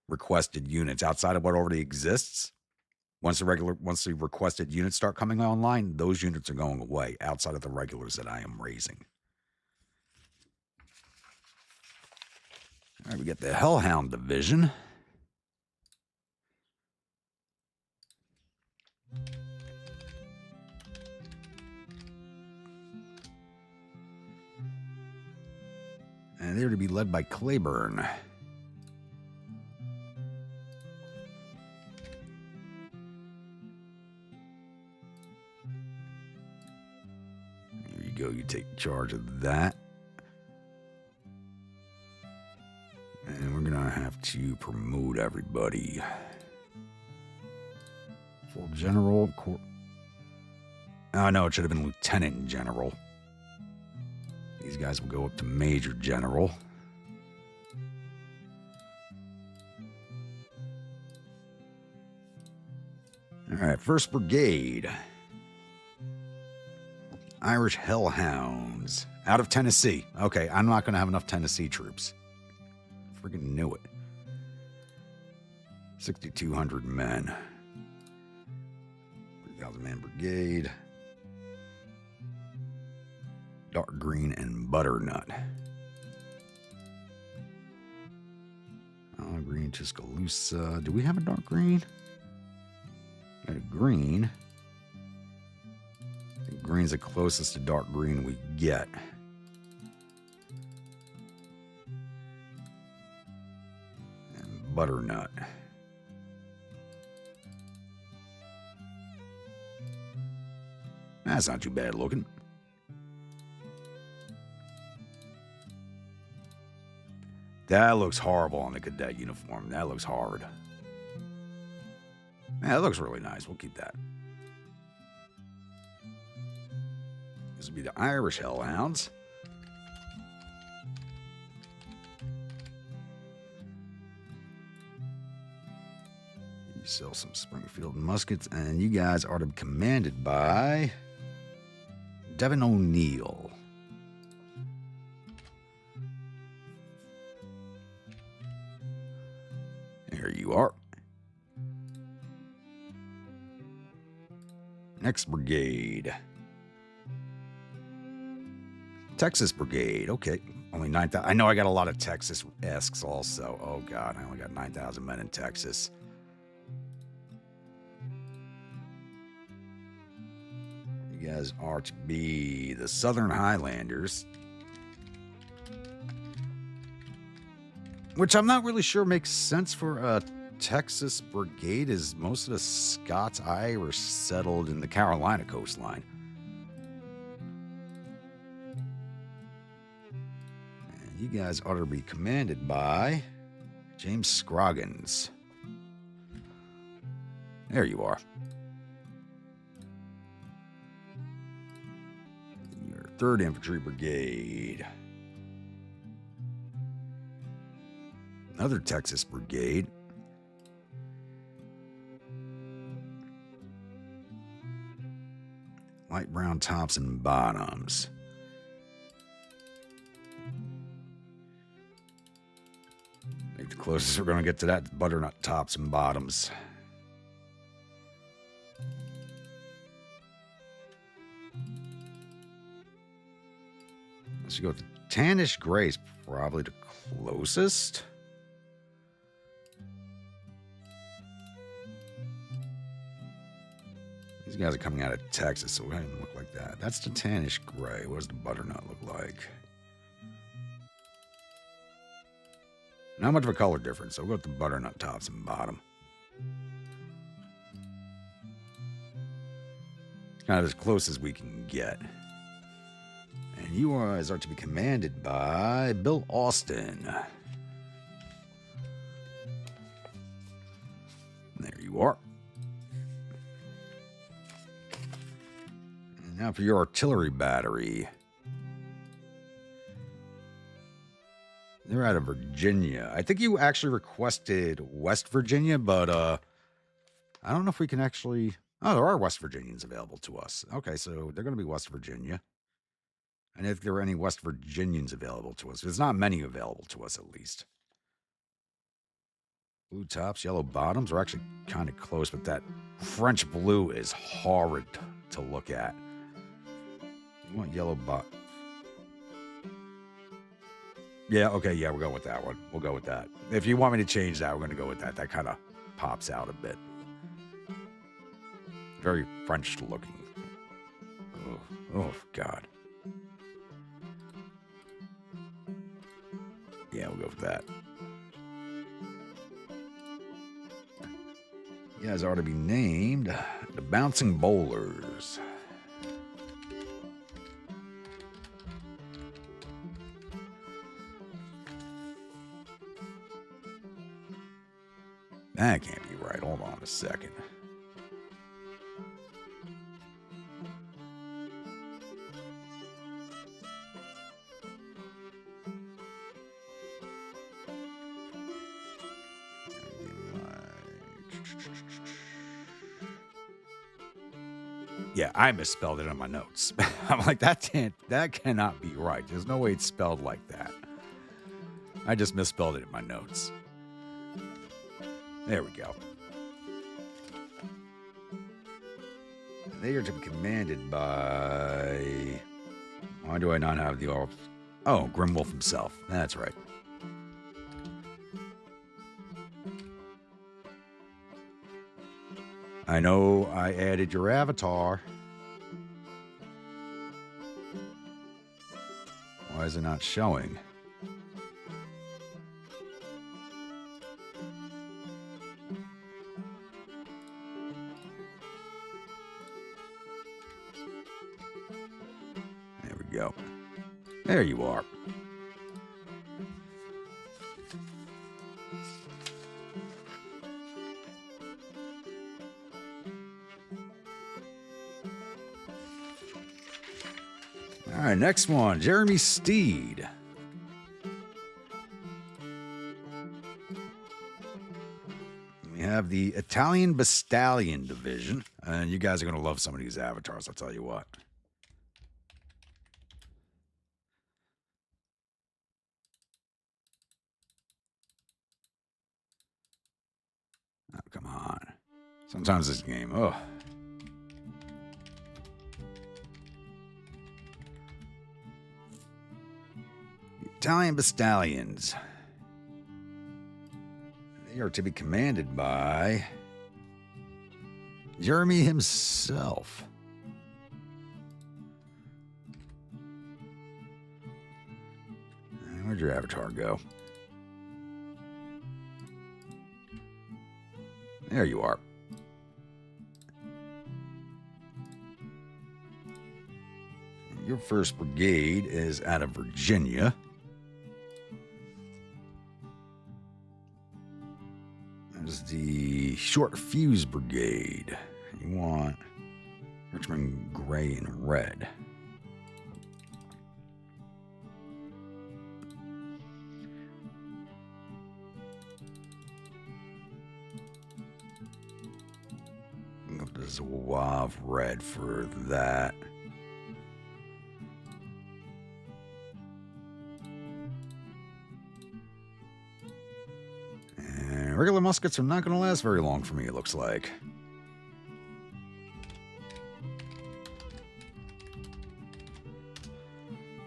[SPEAKER 1] requested units outside of what already exists. Once the requested units start coming online, those units are going away outside of the regulars that I am raising. All right, we get the Hellhound division. And they're to be led by Claiborne. Here you go. You take charge of that. And we're going to have to promote everybody. Full General. Oh, no, it should have been Lieutenant General. These guys will go up to Major General. All right, 1st Brigade. Irish Hellhounds. Out of Tennessee. Okay, I'm not going to have enough Tennessee troops. Friggin' knew it. 6,200 men. 3,000 man brigade. Dark green and butternut. Oh, green Tuscaloosa. Do we have a dark green? Got a green. I think green's the closest to dark green we get. And butternut. That's not too bad looking. That looks horrible on the cadet uniform. That looks hard. Yeah, that looks really nice. We'll keep that. This will be the Irish Hellhounds. You sell some Springfield muskets, and you guys are to be commanded by Devin O'Neill. There you are. Next brigade. Texas Brigade. Okay. Only 9,000. I know I got a lot of Texas-esques also. Oh, God. I only got 9,000 men in Texas. You guys are to be the Southern Highlanders. Which I'm not really sure makes sense for Texas Brigade is most of the Scots-Irish settled in the Carolina coastline. And you guys ought to be commanded by James Scroggins. There you are. Your 3rd Infantry Brigade. Another Texas Brigade. Light brown tops and bottoms. I think the closest we're going to get to that, butternut tops and bottoms. Let's go with the tannish grays, probably the closest. These guys are coming out of Texas, so it doesn't look like that. That's the tannish gray. What does the butternut look like? Not much of a color difference, so we'll go with the butternut tops and bottom. It's kind of as close as we can get. And you guys are to be commanded by Bill Austin. There you are. And now for your artillery battery. They're out of Virginia. I think you actually requested West Virginia, but I don't know if we can actually... Oh, there are West Virginians available to us. Okay, so they're going to be West Virginia. And if there are any West Virginians available to us, there's not many available to us at least. Blue tops, yellow bottoms are actually kind of close, but that French blue is horrid to look at. You want yellow bottoms? Yeah, okay, yeah, we'll go with that one. We'll go with that. If you want me to change that, we're going to go with that. That kind of pops out a bit. Very French looking. Oh, God. Yeah, we'll go with that. You guys ought to be named the Bouncing Bowlers. That can't be right. Hold on a second. Yeah, I misspelled it on my notes. I'm like, that cannot be right. There's no way it's spelled like that. I just misspelled it in my notes. There we go. They are to be commanded by... Why do I not have the... Oh, Grimwolf himself. That's right. I know I added your avatar. Why is it not showing? There we go. There you are. All right, next one, Jeremy Steed. We have the Italian Bastallion Division, and you guys are going to love some of these avatars, I'll tell you what. Oh, come on. Sometimes this game, oh. Italian Bastallions. They are to be commanded by Jeremy himself. Where'd your avatar go? There you are. Your 1st Brigade is out of Virginia. There's the Short Fuse Brigade. You want Richmond gray and red. Go to Zouave red for that. And regular muskets are not going to last very long for me, it looks like.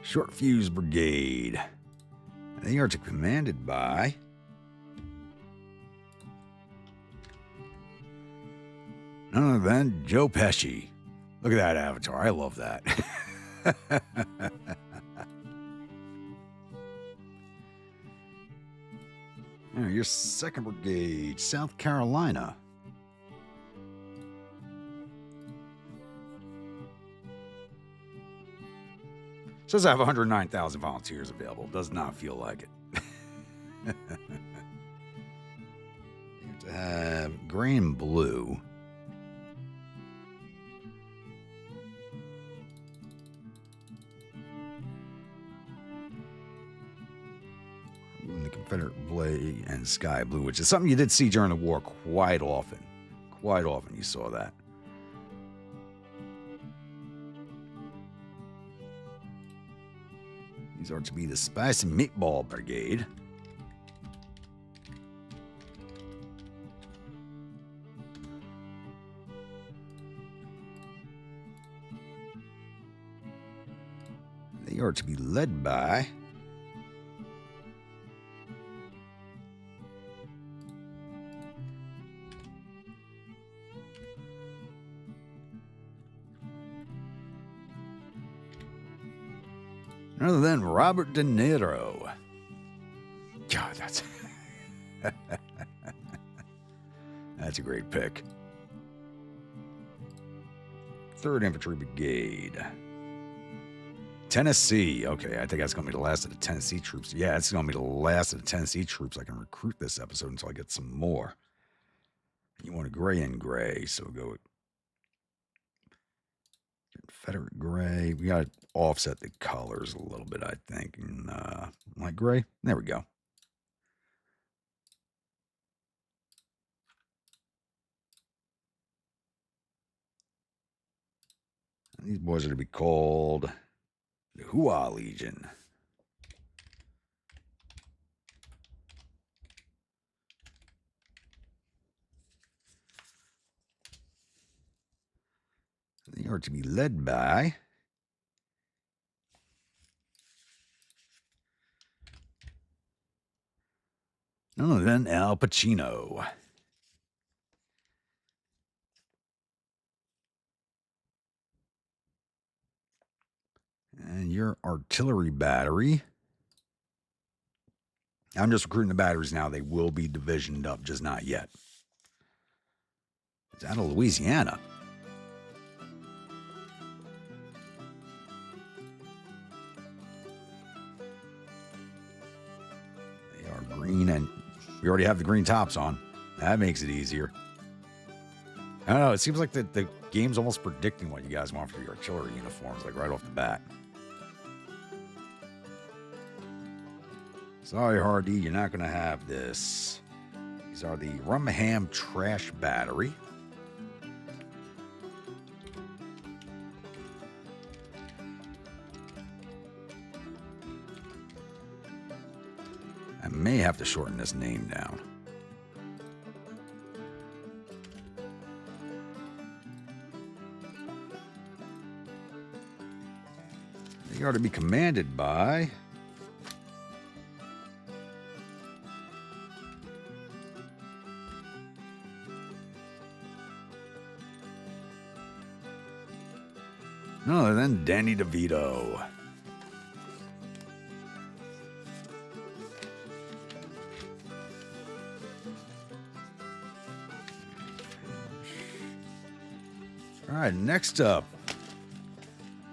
[SPEAKER 1] Short Fuse Brigade. They are commanded by none other than Joe Pesci. Look at that avatar. I love that. Your 2nd Brigade, South Carolina. Says I have 109,000 volunteers available. Does not feel like it. You have to have gray and blue. The Confederate blue and sky blue, which is something you did see during the war quite often. Quite often you saw that. These are to be the Spice and Meatball Brigade. They are to be led by none other than Robert De Niro. God, that's a great pick. 3rd Infantry Brigade. Tennessee. Okay, I think that's going to be the last of the Tennessee troops. Yeah, it's going to be the last of the Tennessee troops I can recruit this episode until I get some more. You want a gray and gray, so we'll go with Confederate gray. We got to offset the colors a little bit, I think. And, light gray. There we go. And these boys are to be called the Hua Legion. They are to be led by none other than Al Pacino. And your artillery battery. I'm just recruiting the batteries now. They will be divisioned up, just not yet. It's out of Louisiana. They are green, and we already have the green tops on. That makes it easier. I don't know. It seems like the game's almost predicting what you guys want for your artillery uniforms, like right off the bat. Sorry, Hardy, you're not going to have this. These are the Rumham Trash Battery. I may have to shorten this name down. They are to be commanded by none other than Danny DeVito. All right, next up.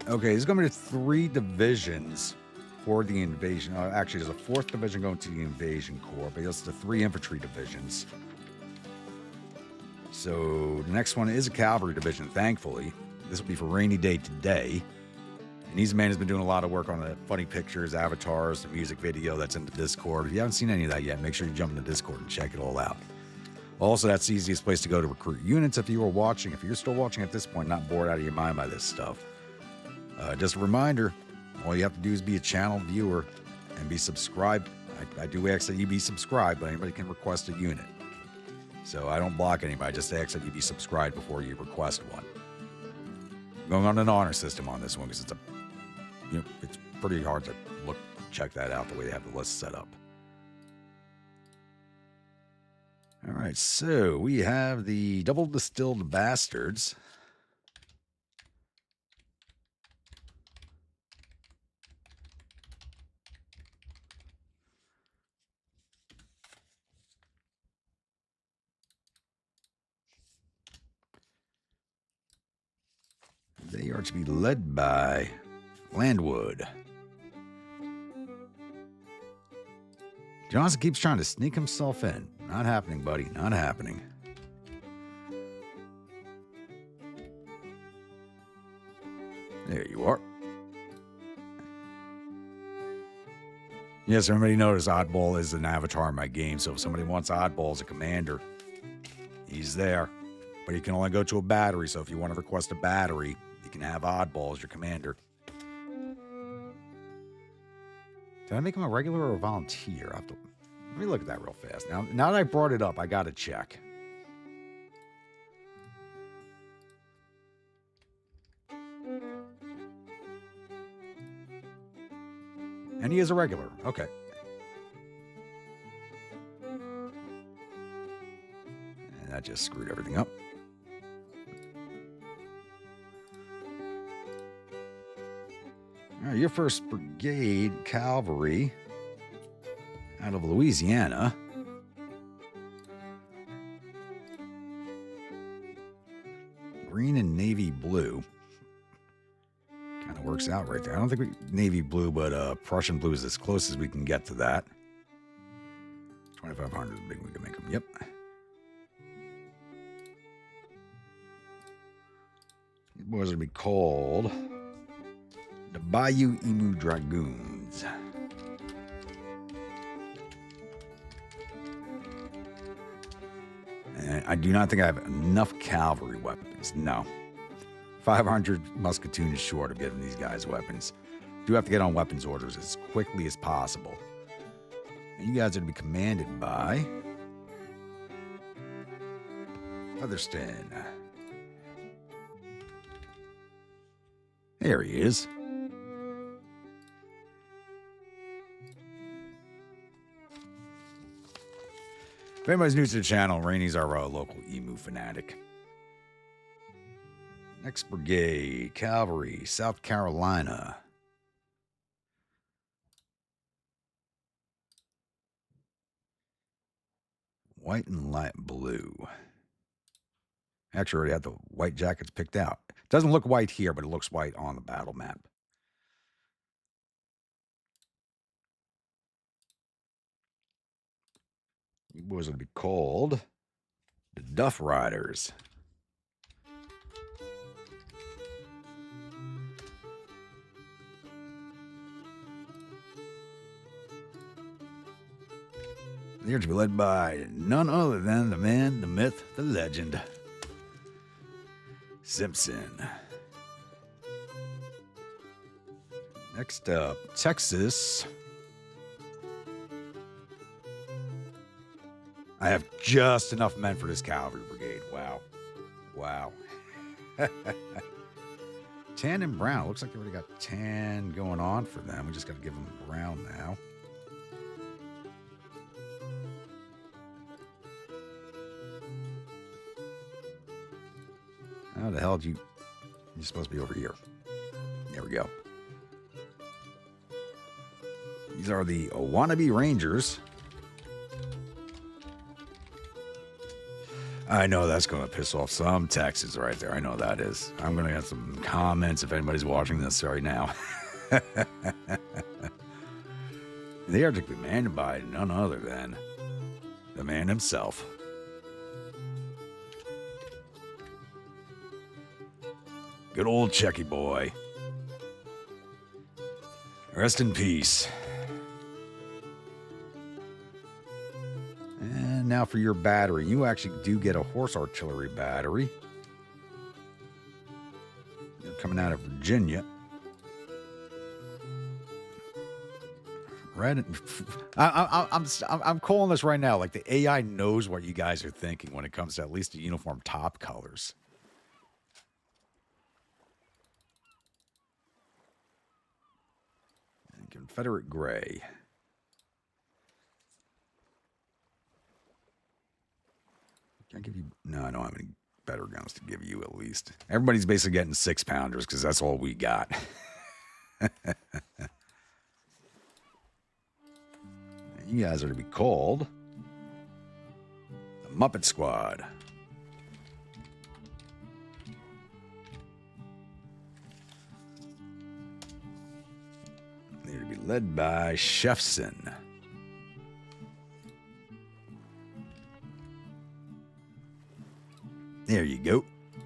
[SPEAKER 1] Okay, there's going to be 3 divisions for the invasion. Actually, there's a 4th division going to the invasion corps, but it's the 3 infantry divisions. So the next one is a cavalry division, thankfully. This will be for rainy day today. And Easy Man has been doing a lot of work on the funny pictures, avatars, the music video that's in the Discord. If you haven't seen any of that yet, make sure you jump in the Discord and check it all out. Also, that's the easiest place to go to recruit units if you are watching. If you're still watching at this point, not bored out of your mind by this stuff. Just a reminder, all you have to do is be a channel viewer and be subscribed. I do ask that you be subscribed, but anybody can request a unit. So I don't block anybody, I just ask that you be subscribed before you request one. I'm going on an honor system on this one because it's pretty hard to check that out the way they have the list set up. All right, so we have the double distilled bastards. They are to be led by Landwood. Johnson keeps trying to sneak himself in. Not happening, buddy. Not happening. There you are. Yes, everybody knows Oddball is an avatar in my game, so if somebody wants Oddball as a commander, he's there. But he can only go to a battery, so if you want to request a battery, you can have Oddball as your commander. Did I make him a regular or a volunteer? Let me look at that real fast. Now that I brought it up, I got to check. And he is a regular. Okay. And that just screwed everything up. All right, your 1st Brigade Cavalry out of Louisiana. Green and navy blue. Kind of works out right there. I don't think navy blue, but Prussian blue is as close as we can get to that. 2,500 is big. We can make them. Yep. These boys would be called the Bayou Emu Dragoons. And I do not think I have enough cavalry weapons. No. 500 musketoon is short of giving these guys weapons. Do have to get on weapons orders as quickly as possible. And you guys are to be commanded by Featherston. There he is. If anybody's new to the channel, Rainey's our local emu fanatic. Next Brigade, Cavalry, South Carolina. White and light blue. Actually, I already had the white jackets picked out. It doesn't look white here, but it looks white on the battle map. You boys would be called the Duff Riders. They're to be led by none other than the man, the myth, the legend, Simpson. Next up, Texas. I have just enough men for this cavalry brigade. Wow. Wow. Tan and brown. Looks like they already got tan going on for them. We just got to give them brown now. How the hell did you're supposed to be over here. There we go. These are the wannabe Rangers. I know that's going to piss off some Texans right there. I know that is. I'm going to get some comments if anybody's watching this right now. They are to be commanded by none other than the man himself. Good old Checky boy. Rest in peace. And now for your battery. You actually do get a horse artillery battery. You're coming out of Virginia. Red. I'm calling this right now. Like the AI knows what you guys are thinking when it comes to at least the uniform top colors. And Confederate gray. Can I give you? No, I don't have any better guns to give you. At least everybody's basically getting 6-pounders because that's all we got. You guys are to be called the Muppet Squad. They're to be led by Shefson. There you go.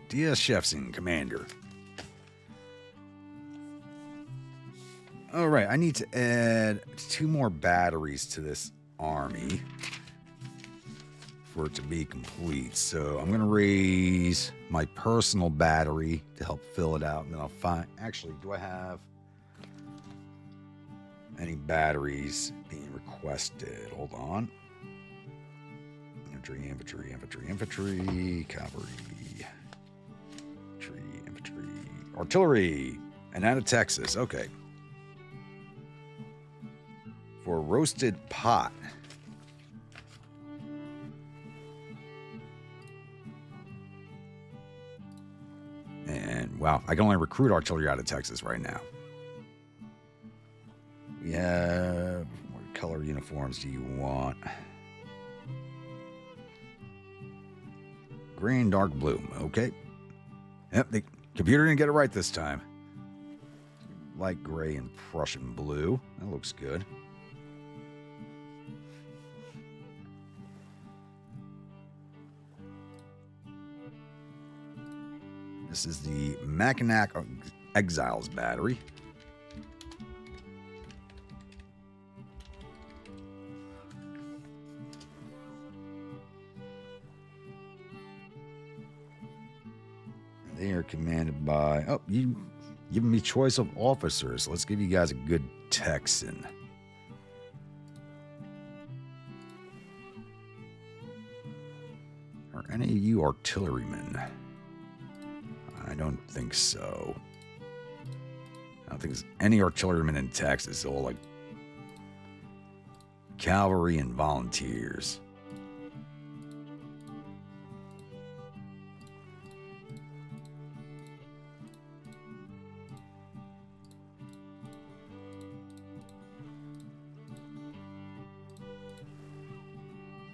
[SPEAKER 1] D.S. Shefson, Commander. All right, I need to add 2 more batteries to this army for it to be complete. So I'm going to raise my personal battery to help fill it out. And then I'll find... Actually, do I have any batteries being requested? Hold on. Infantry, cavalry, infantry, artillery, and out of Texas. Okay. For roasted pot. And wow, I can only recruit artillery out of Texas right now. We have... What color uniforms do you want? Green, dark blue. Okay. Yep, the computer didn't get it right this time. Light gray and Prussian blue. That looks good. This is the Mackinac Exiles battery. They are commanded by... Oh, you giving me choice of officers. Let's give you guys a good Texan. Are any of you artillerymen? I don't think so. I don't think there's any artillerymen in Texas. It's all like cavalry and volunteers.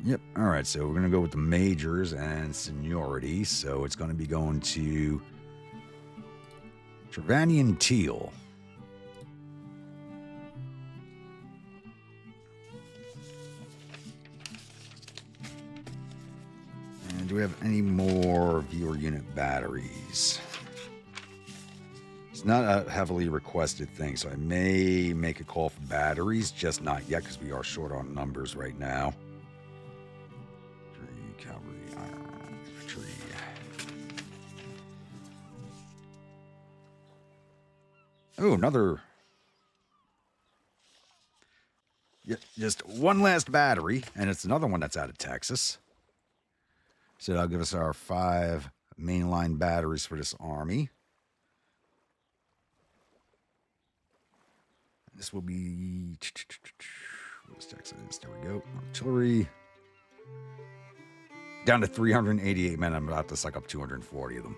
[SPEAKER 1] Yep. All right. So we're going to go with the majors and seniority. So it's going to be going to Trevanian Teal. And do we have any more viewer unit batteries? It's not a heavily requested thing, so I may make a call for batteries, just not yet because we are short on numbers right now. Cavalry, infantry. Oh, another. Yeah, just one last battery, and it's another one that's out of Texas. So that'll give us our 5 mainline batteries for this army. This will be... Where's Texas? There we go. Artillery. Down to 388 men. I'm about to suck up 240 of them.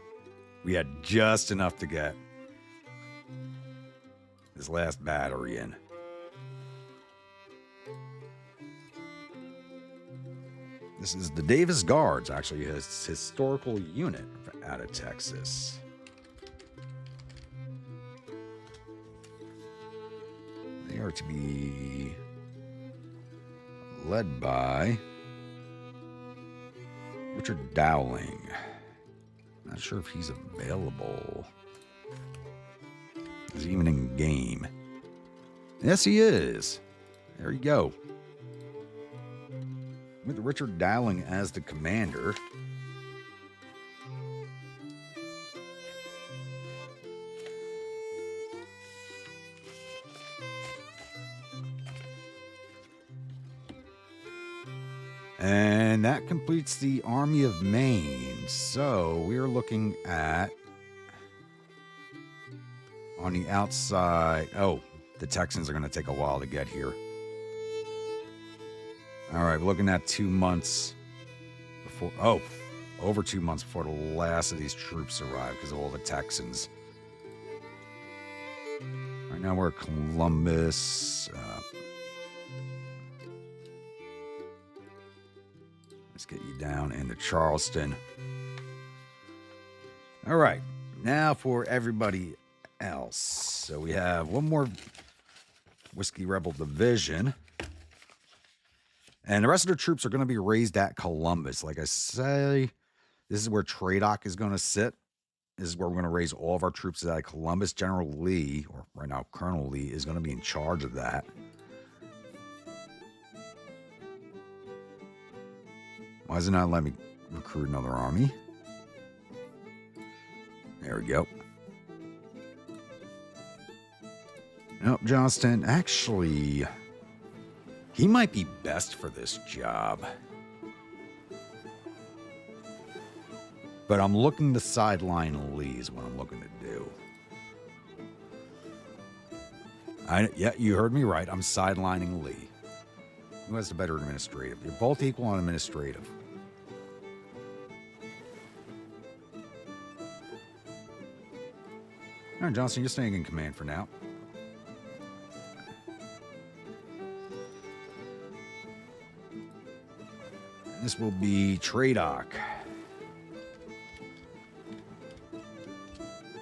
[SPEAKER 1] We had just enough to get this last battery in. This is the Davis Guards, actually, his historical unit out of Texas. They are to be led by Richard Dowling. Not sure if he's available. Is he even in game? Yes, he is. There you go. With Richard Dowling as the commander. And that completes the Army of Maine. So we're looking at, on the outside, oh, the Texans are going to take a while to get here. All right, we're looking at 2 months before, over 2 months before the last of these troops arrive because of all the Texans. Right now we're at Columbus. Let's get you down into Charleston. All right, now for everybody else. So we have one more Whiskey Rebel division. And the rest of the troops are going to be raised at Columbus. Like I say, this is where Tradoc is going to sit. This is where we're going to raise all of our troops at Columbus. General Lee, or right now Colonel Lee, is going to be in charge of that. Why does it not let me recruit another army? There we go. Nope, Johnston. Actually, he might be best for this job. But I'm looking to sideline Lee is what I'm looking to do. Yeah, you heard me right. I'm sidelining Lee. Who has the better administrative? You're both equal on administrative. All right, Johnson, you're staying in command for now. This will be Tradoc.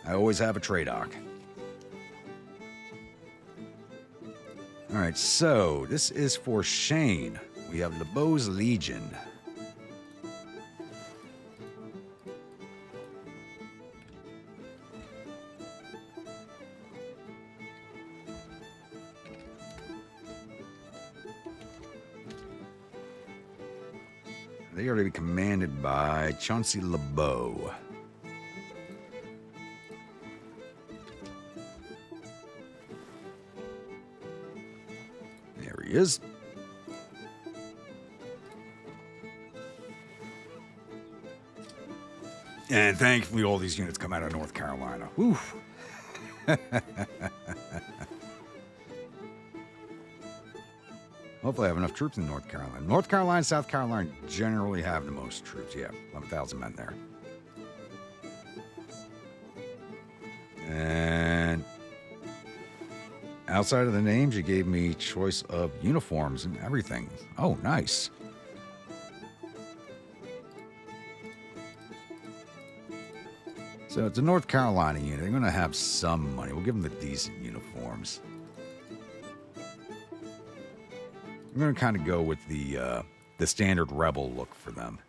[SPEAKER 1] I always have a Tradoc. All right, so this is for Shane. We have LeBeau's Legion. They are to be commanded by Chauncey LeBeau. There he is. And thankfully, all these units come out of North Carolina. Whew. Hopefully I have enough troops in North Carolina. North Carolina and South Carolina generally have the most troops. Yeah, 11,000 men there. And outside of the names, you gave me choice of uniforms and everything. Oh, nice. So it's a North Carolina unit. They're going to have some money. We'll give them the decent uniforms. I'm going to kind of go with the standard rebel look for them.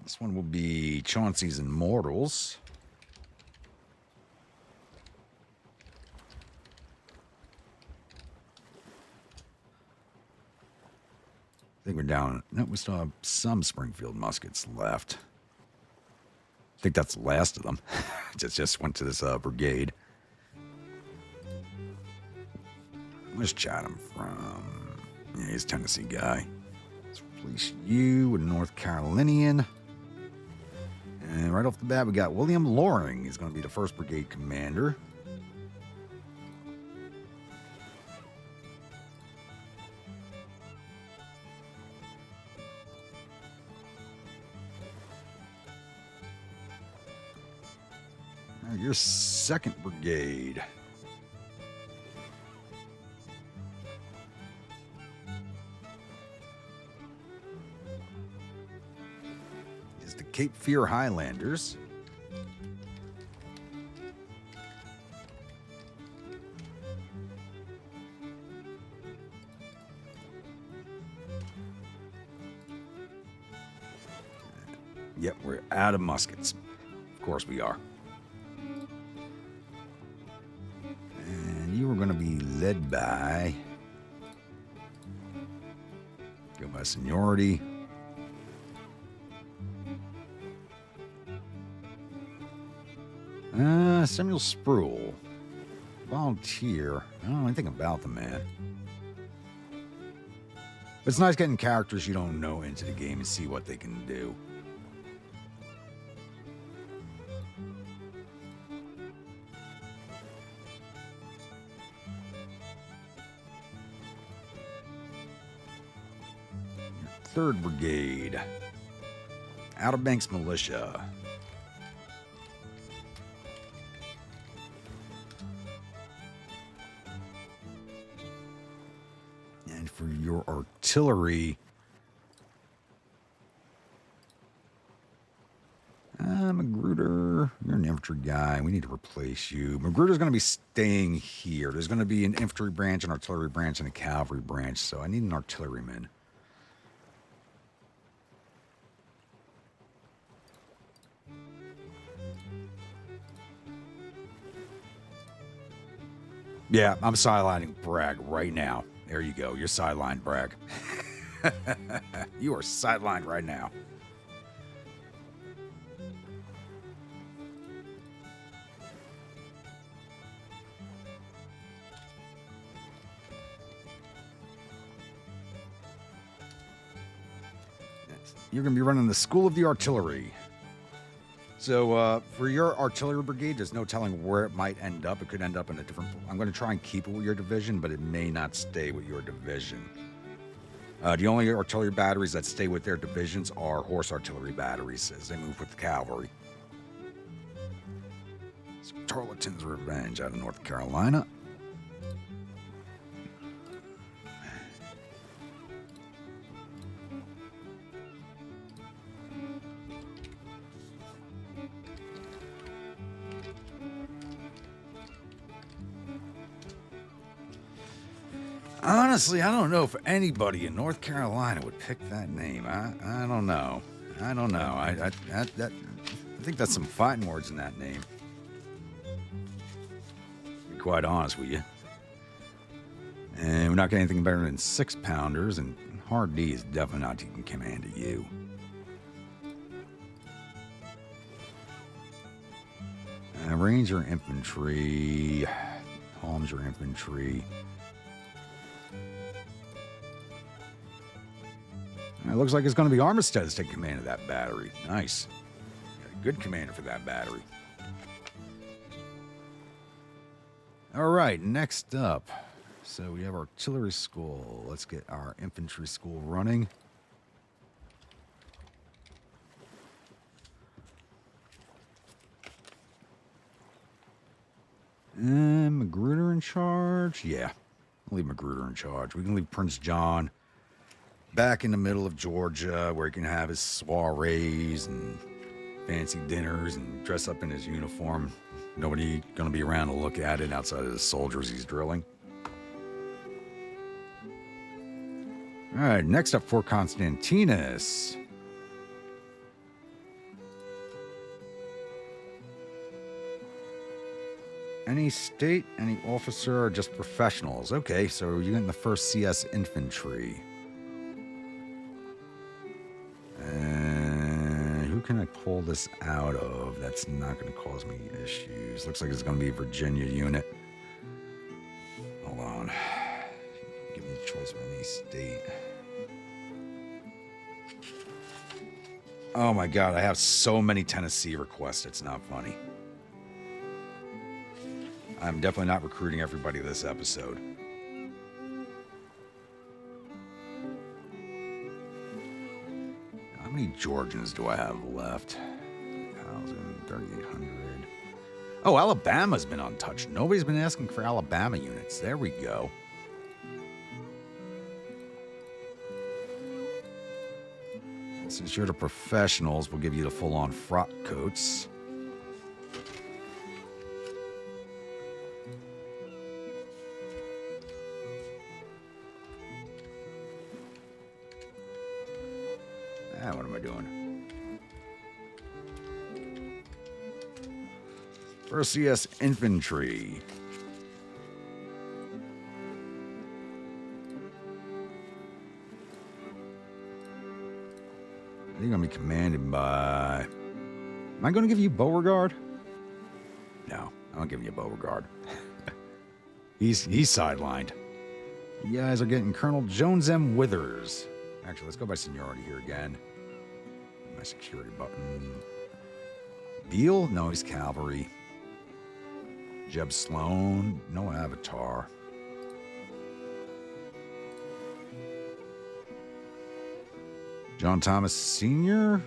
[SPEAKER 1] This one will be Chauncey's Immortals. I think we're down. No, we still have some Springfield muskets left. I think that's the last of them. just went to this brigade. Where's Chatham from? Yeah, he's a Tennessee guy. Let's replace you with North Carolinian. And right off the bat, we got William Loring. He's going to be the 1st Brigade commander. Now, your 2nd Brigade. is the Cape Fear Highlanders. Yep, we're out of muskets. Of course we are. And you are going to be led by... Go by seniority. Samuel Spruill. Volunteer. I don't know anything about the man. But it's nice getting characters you don't know into the game and see what they can do. Third Brigade. Outer Banks Militia. And for your artillery, Magruder, you're an infantry guy. We need to replace you. Magruder's going to be staying here. There's going to be an infantry branch, an artillery branch, and a cavalry branch, so I need an artilleryman. Yeah, I'm sidelining Bragg right now. There you go. You're sidelined, Bragg. You are sidelined right now. You're going to be running the School of the Artillery. So for your artillery brigade, there's no telling where it might end up. It could end up in a different... I'm going to try and keep it with your division, but it may not stay with your division. The only artillery batteries that stay with their divisions are horse artillery batteries as they move with the cavalry. So Tarleton's Revenge out of North Carolina. Honestly, I don't know if anybody in North Carolina would pick that name. I don't know. I don't know. I think that's some fighting words in that name. To be quite honest with you. And we're not getting anything better than 6-pounders, and Hard D is definitely not taking command of you. Ranger Infantry. Holmes your infantry. It looks like it's going to be Armistead that's taking command of that battery. Nice. Got a good commander for that battery. All right, next up. So we have artillery school. Let's get our infantry school running. And Magruder in charge? Yeah, I'll leave Magruder in charge. We can leave Prince John back in the middle of Georgia, where he can have his soirees and fancy dinners and dress up in his uniform. Nobody going to be around to look at it outside of the soldiers he's drilling. All right, next up, Fort Constantinus. Any state, any officer, or just professionals? Okay, so you're getting the 1st CS Infantry. Who can I pull this out of that's not going to cause me issues? Looks like it's going to be a Virginia unit. Hold on. Give me a choice of any state. Oh my God, I have so many Tennessee requests, it's not funny. I'm definitely not recruiting everybody this episode. How many Georgians do I have left? 1,000, 3,800. Oh, Alabama's been untouched. Nobody's been asking for Alabama units. There we go. Since you're the professionals, we'll give you the full-on frock coats. What am I doing? First CS Infantry. You're going to be commanded by... Am I going to give you Beauregard? No, I'm not giving you Beauregard. He's sidelined. You guys are getting Colonel Jones M. Withers. Actually, let's go by seniority here again. My security button. Beale? No, he's cavalry. Jeb Sloan? No avatar. John Thomas Sr.?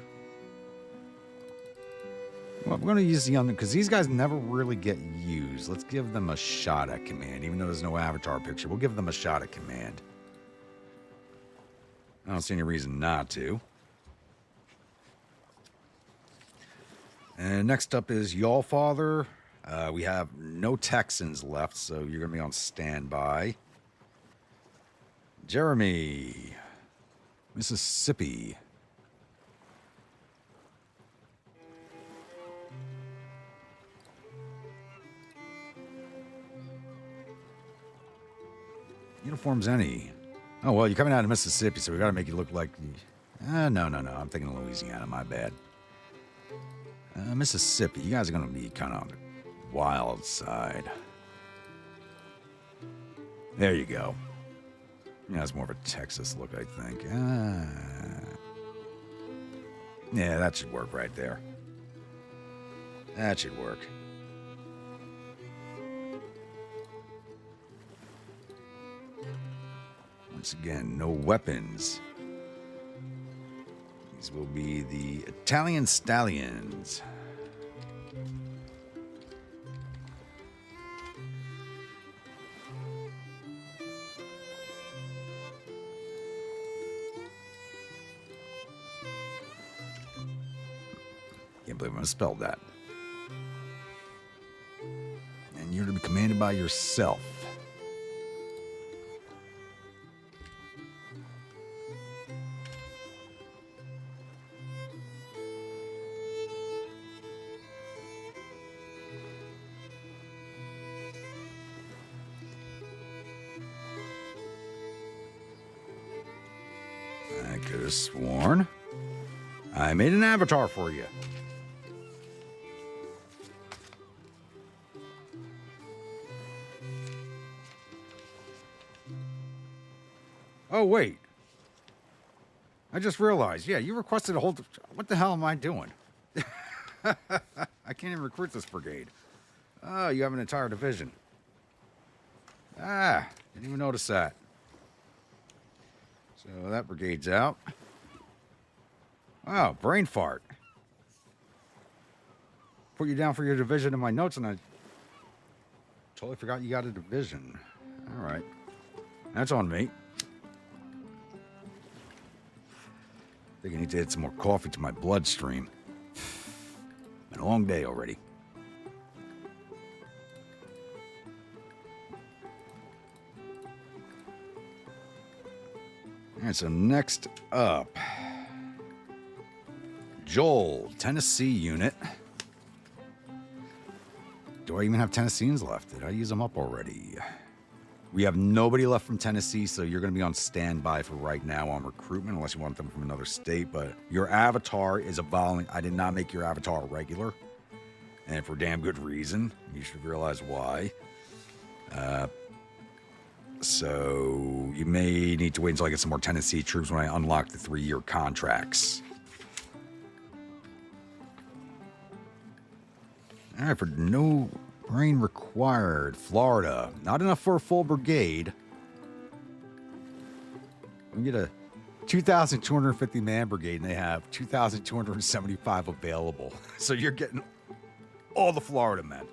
[SPEAKER 1] Well, we're going to use the young, because these guys never really get used. Let's give them a shot at command. Even though there's no avatar picture, we'll give them a shot at command. I don't see any reason not to. And next up is Y'all Father. We have no Texans left, so you're going to be on standby. Jeremy, Mississippi. Uniforms any? Oh, well, you're coming out of Mississippi, so we got to make you look like... No. I'm thinking Louisiana, my bad. Mississippi, you guys are going to be kind of on the wild side. There you go. Yeah, it's more of a Texas look, I think. Yeah, that should work right there. That should work. Once again, no weapons. These will be the Italian Stallions. Can't believe I misspelled that. And you're to be commanded by yourself. I could have sworn I made an avatar for you. Oh, wait. I just realized. Yeah, you requested a whole... What the hell am I doing? I can't even recruit this brigade. Oh, you have an entire division. Didn't even notice that. So that brigade's out. Wow, brain fart. Put you down for your division in my notes, and I totally forgot you got a division. All right. That's on me. I think I need to add some more coffee to my bloodstream. Been a long day already. All right, so next up, Joel, Tennessee unit. Do I even have Tennesseans left? Did I use them up already? We have nobody left from Tennessee, so you're going to be on standby for right now on recruitment, unless you want them from another state. But your avatar is a volunteer. I did not make your avatar a regular, and for damn good reason. You should realize why. So you may need to wait until I get some more Tennessee troops when I unlock the 3-year contracts. All right, for no brain required, Florida. Not enough for a full brigade. We get a 2,250 man brigade, and they have 2,275 available. So you're getting all the Florida men.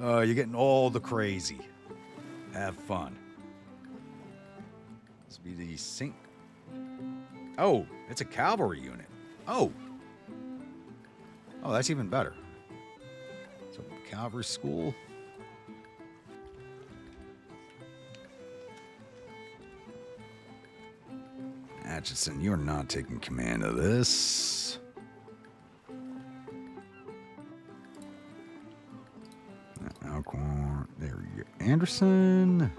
[SPEAKER 1] You're getting all the crazy. Have fun. This will be the St. Oh, it's a cavalry unit. Oh. Oh, that's even better. So, cavalry school. Atchison, you're not taking command of this. Alcorn, there we go. Anderson.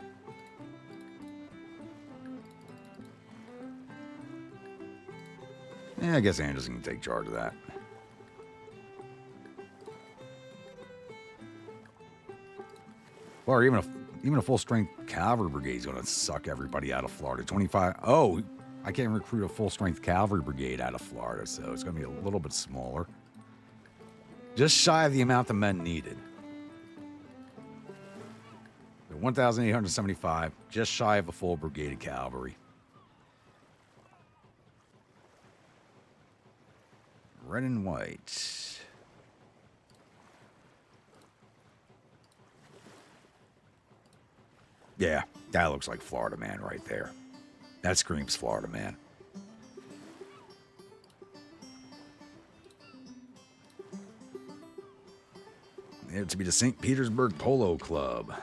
[SPEAKER 1] Yeah, I guess Anderson can take charge of that. Or even a full strength cavalry brigade is going to suck everybody out of Florida. 25. Oh, I can't recruit a full strength cavalry brigade out of Florida, so it's going to be a little bit smaller. Just shy of the amount of men needed. 1,875, just shy of a full brigade of cavalry. Red and white. Yeah, that looks like Florida man right there. That screams Florida man. It to be the St. Petersburg Polo Club.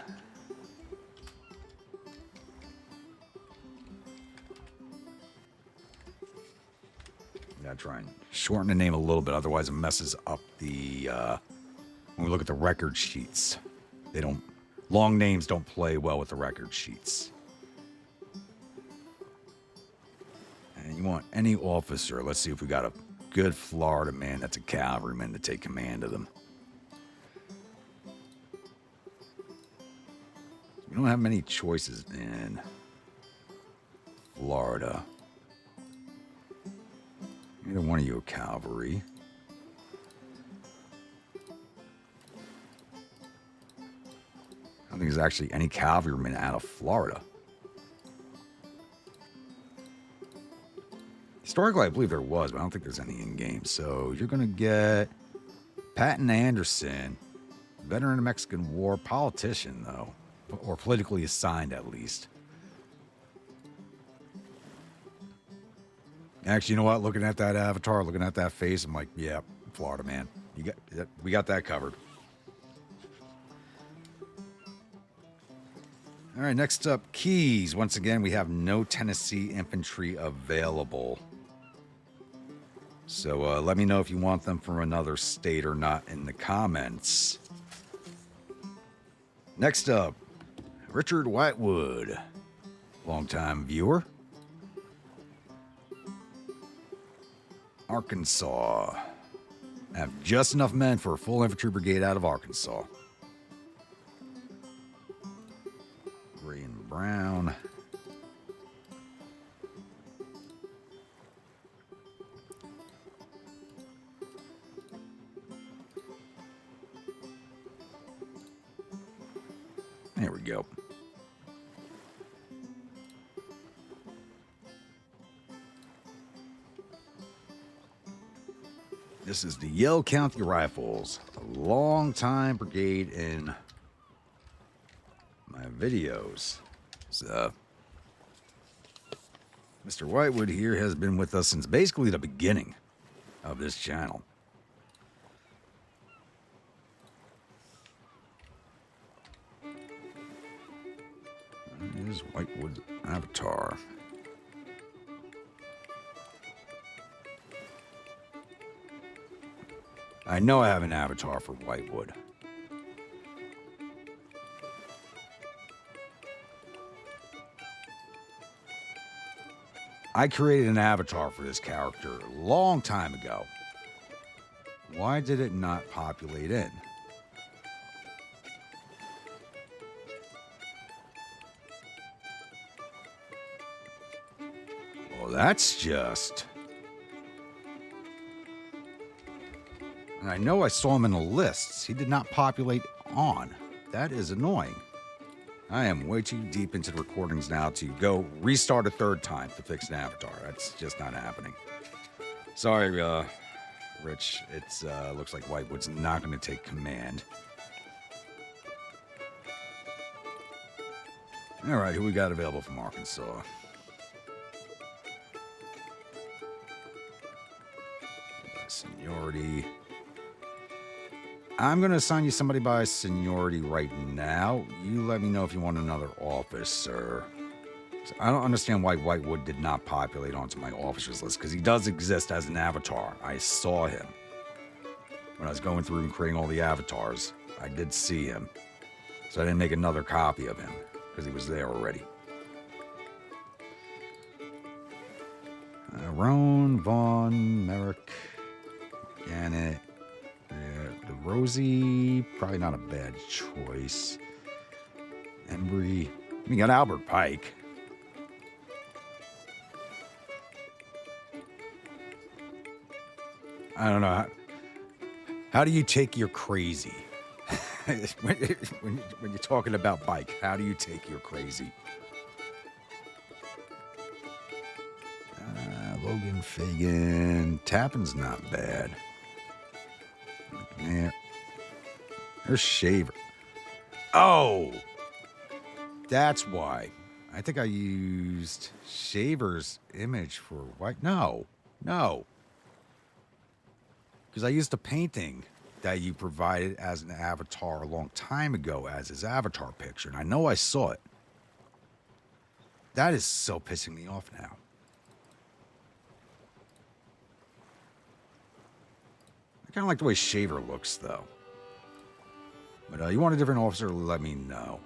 [SPEAKER 1] Gotta try and shorten the name a little bit, otherwise it messes up the when we look at the record sheets. They don't long names don't play well with the record sheets. And you want any officer, let's see if we got a good Florida man that's a cavalryman to take command of them. We don't have many choices in Florida. Either one of you are cavalry. I don't think there's actually any cavalrymen out of Florida. Historically, I believe there was, but I don't think there's any in game. So you're going to get Patton Anderson, veteran of the Mexican War, politician, though, or politically assigned at least. Actually, you know what? Looking at that avatar, looking at that face, I'm like, yeah, Florida man. We got that covered. All right, next up, keys. Once again, we have no Tennessee infantry available. So let me know if you want them from another state or not in the comments. Next up, Richard Whitewood, longtime viewer. Arkansas. I have just enough men for a full infantry brigade out of Arkansas. Gray and brown. There we go. This is the Yell County Rifles, a long-time brigade in my videos. So, Mr. Whitewood here has been with us since basically the beginning of this channel. Here's Whitewood's avatar. I know I have an avatar for Whitewood. I created an avatar for this character a long time ago. Why did it not populate in? Well, that's just... And I know I saw him in the lists. He did not populate on. That is annoying. I am way too deep into the recordings now to go restart a third time to fix an avatar. That's just not happening. Sorry, Rich. It's looks like Whitewood's not going to take command. All right, who we got available from Arkansas? Seniority. I'm going to assign you somebody by seniority right now. You let me know if you want another officer. So I don't understand why Whitewood did not populate onto my officers list, because he does exist as an avatar. I saw him. When I was going through and creating all the avatars, I did see him. So I didn't make another copy of him, because he was there already. Roan, Vaughn, Merrick, Gannett. The Rosie, probably not a bad choice. Embry. We got Albert Pike. I don't know. How do you take your crazy? when you're talking about Pike, how do you take your crazy? Logan, Fagan. Tappan's not bad. Yeah. There's Shaver. Oh! That's why. I think I used Shaver's image for White. No. Because I used a painting that you provided as an avatar a long time ago as his avatar picture, and I know I saw it. That is so pissing me off now. I kind of like the way Shaver looks, though. But you want a different officer, let me know.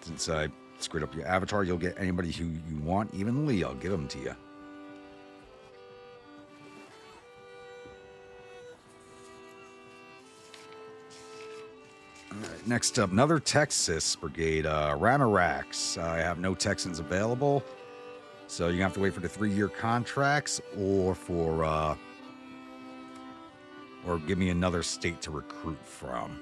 [SPEAKER 1] Since I screwed up your avatar, you'll get anybody who you want, even Lee, I'll give them to you. All right, next up, another Texas Brigade, Ramarax. I have no Texans available. So you have to wait for the 3-year contracts or give me another state to recruit from.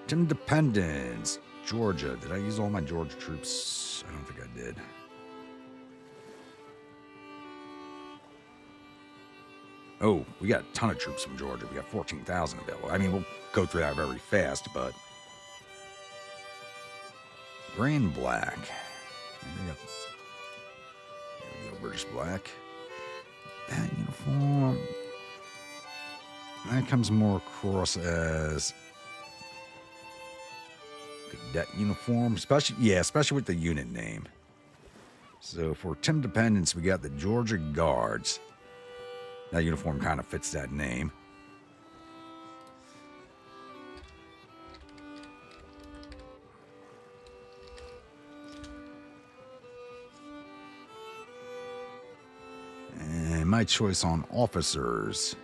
[SPEAKER 1] Independence, Georgia. Did I use all my Georgia troops? I don't think I did. Oh, we got a ton of troops from Georgia. We got 14,000 available. I mean, we'll go through that very fast, but... Gray and black. There we go, British black. That uniform. That comes more across as cadet uniform, especially with the unit name. So for Tim Dependence, we got the Georgia Guards. That uniform kind of fits that name. And my choice on officers.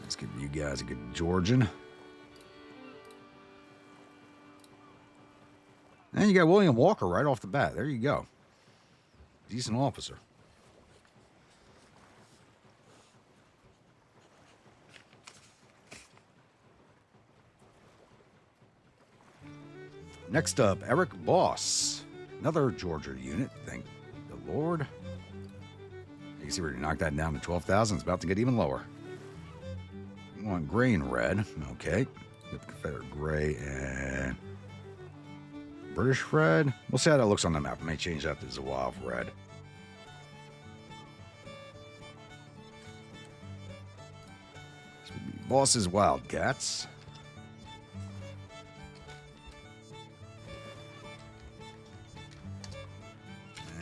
[SPEAKER 1] Let's give you guys a good Georgian. And you got William Walker right off the bat. There you go. Decent officer. Next up, Eric Boss. Another Georgia unit, thank the Lord. You can see we're going to knock that down to 12,000. It's about to get even lower. You want gray and red. Okay. Get the Confederate gray and British red. We'll see how that looks on the map. I may change that to Zouave red. This would be Boss's Wildcats.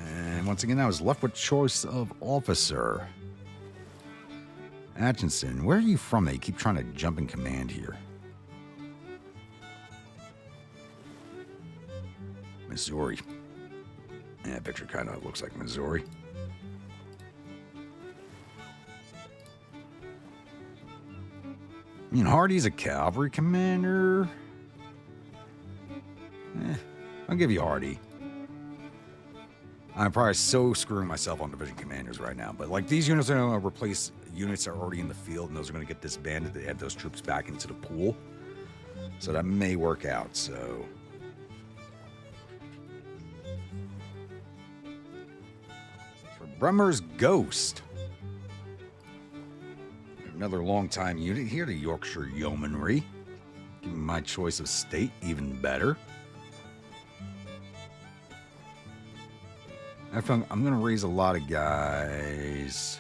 [SPEAKER 1] And once again, I was left with choice of officer. Atchison, where are you from that you keep trying to jump in command here? Missouri. Yeah, that picture kind of looks like Missouri. I mean, Hardy's a cavalry commander. I'll give you Hardy. I'm probably so screwing myself on division commanders right now, but like these units are going to replace units that are already in the field, and those are going to get disbanded to add those troops back into the pool. So that may work out. So for Bremer's Ghost, another long-time unit here, the Yorkshire Yeomanry. Give me my choice of state, even better. I'm going to raise a lot of guys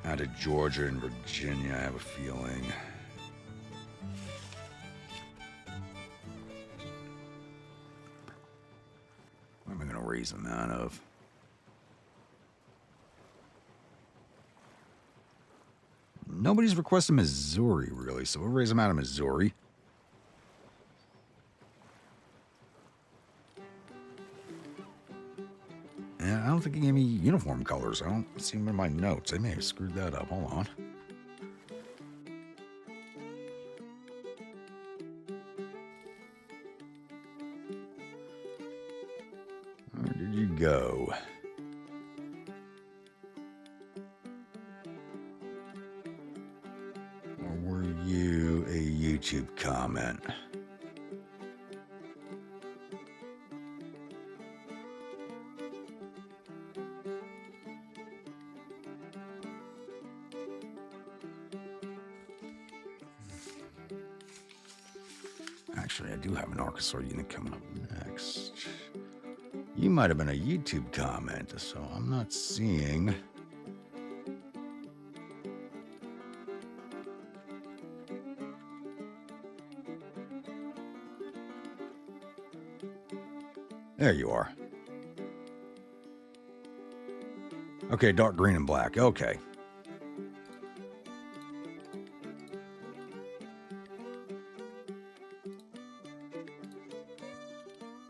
[SPEAKER 1] out of Georgia and Virginia, I have a feeling. What am I going to raise them out of? Nobody's requested Missouri, really, so we'll raise them out of Missouri. And I don't think he gave me uniform colors. I don't see them in my notes. I may have screwed that up. Hold on. Where did you go? Or were you a YouTube comment? Actually, I do have an Arkansas unit coming up next. You might have been a YouTube comment, so I'm not seeing. There you are. Okay, dark green and black. Okay.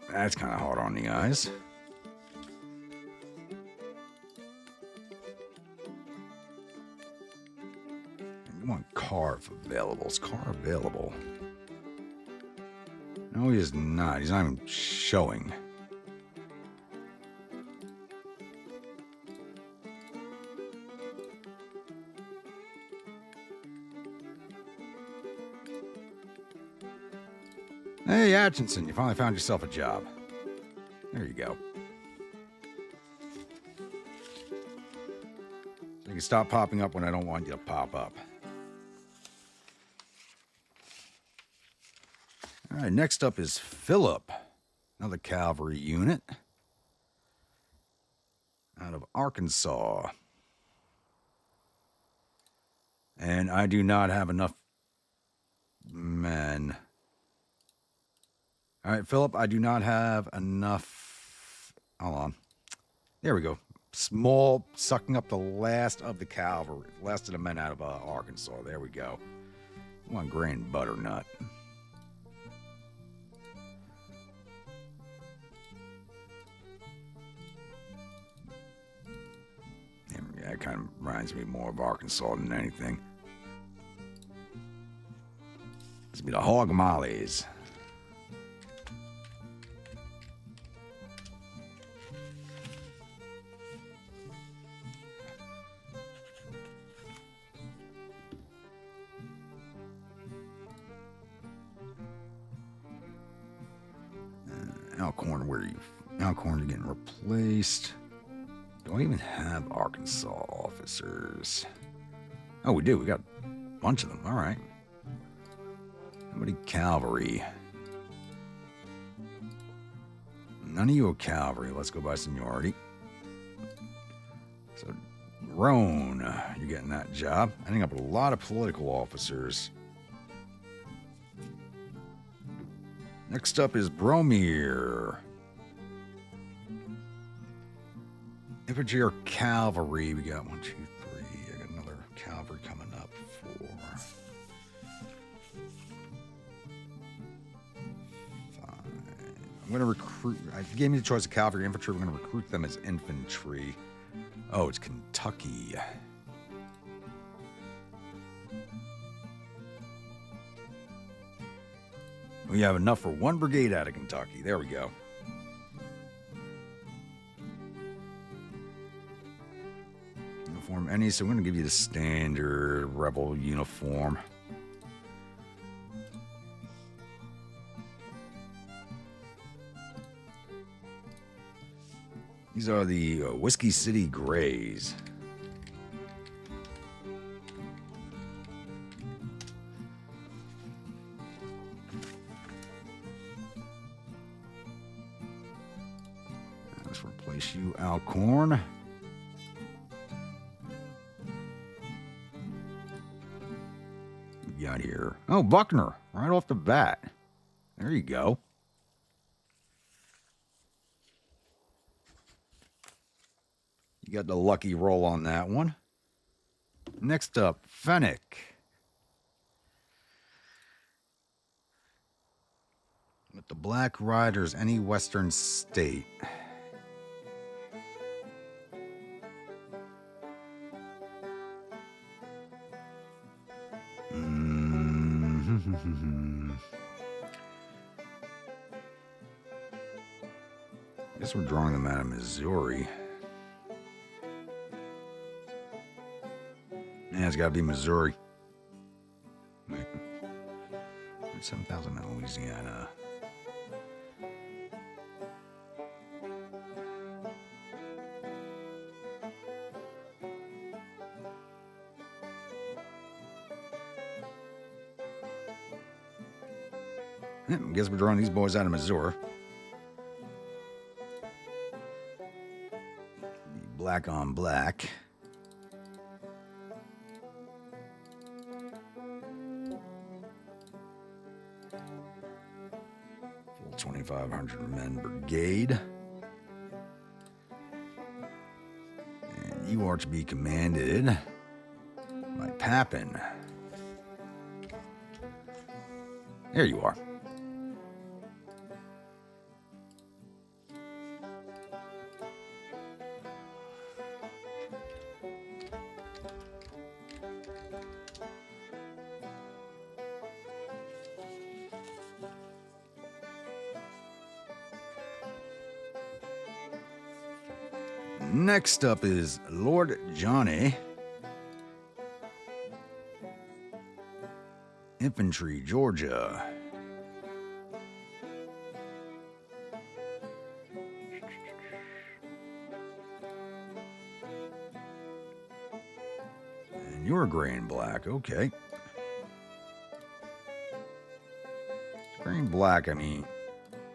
[SPEAKER 1] That's kind of hard on the eyes. You want Carve available. Is Carve available? No, he is not. He's not even showing. Hey, Atchison, you finally found yourself a job. There you go. So you can stop popping up when I don't want you to pop up. All right, next up is Philip. Another cavalry unit. Out of Arkansas. And I do not have enough men. All right, Philip, I do not have enough. Hold on. There we go. Small, sucking up the last of the cavalry, last of the men out of Arkansas. There we go. One grain butternut. Yeah, it kind of reminds me more of Arkansas than anything. This will be the hog mollies. Alcorn, where are you? Alcorn, you're getting replaced. Don't even have Arkansas officers. Oh, we do. We got a bunch of them. All right. How many cavalry? None of you are cavalry. Let's go by seniority. So, Roan, you're getting that job. Ending up with a lot of political officers. Next up is Bromir. Infantry or cavalry? We got 1, 2, 3. I got another cavalry coming up. 4, 5. I'm going to recruit. I gave me the choice of cavalry or infantry. We're going to recruit them as infantry. Oh, it's Kentucky. We have enough for 1 brigade out of Kentucky. There we go. Uniform any, so we're going to give you the standard rebel uniform. These are the Whiskey City Grays. Let's replace you, Alcorn. We got here. Oh, Buckner, right off the bat. There you go. You got the lucky roll on that one. Next up, Fennec. With the Black Riders, any Western state. Guess we're drawing them out of Missouri. Yeah, it's got to be Missouri. 7,000 in Louisiana. Yeah, I guess we're drawing these boys out of Missouri. Black on black. Full 2,500 men brigade. And you are to be commanded by Papin. There you are. Next up is Lord Johnny. Infantry, Georgia. And you're gray and black, okay. Gray and black, I mean,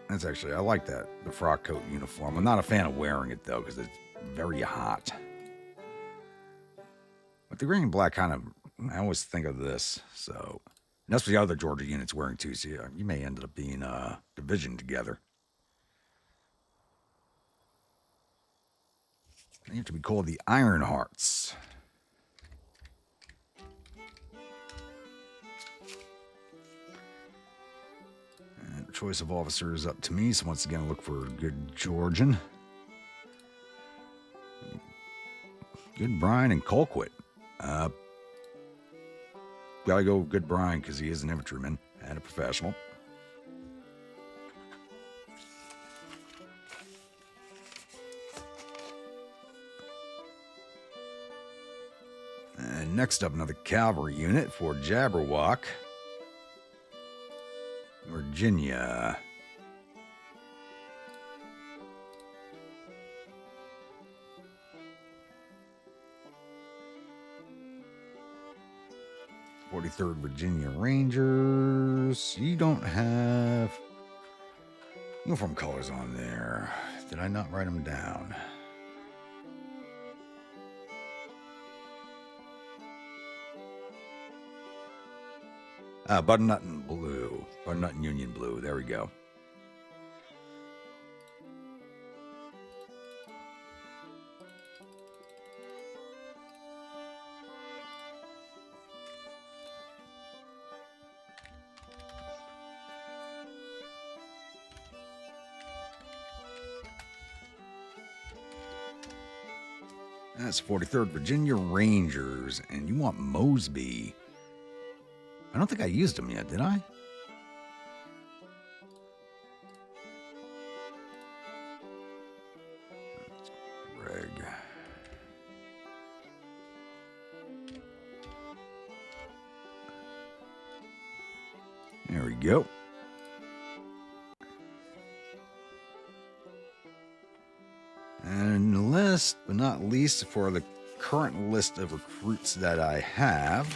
[SPEAKER 1] that's actually, I like that, the frock coat uniform. I'm not a fan of wearing it, though, because it's very hot. But the green and black kind of, I always think of this, so. And that's what the other Georgia unit's wearing, too, so you may end up being a division together. They have to be called the Iron Hearts. And choice of officers up to me, so once again, look for a good Georgian. Good Brian and Colquitt. Gotta go good Brian because he is an infantryman and a professional. And next up, another cavalry unit for Jabberwock, Virginia. (43rd Virginia Rangers). You don't have uniform colors on there. Did I not write them down? Butternut and blue. Butternut and Union blue. There we go. That's 43rd Virginia Rangers, and you want Mosby. I don't think I used them yet, did I? Greg. There we go. And last but not least, for the current list of recruits that I have,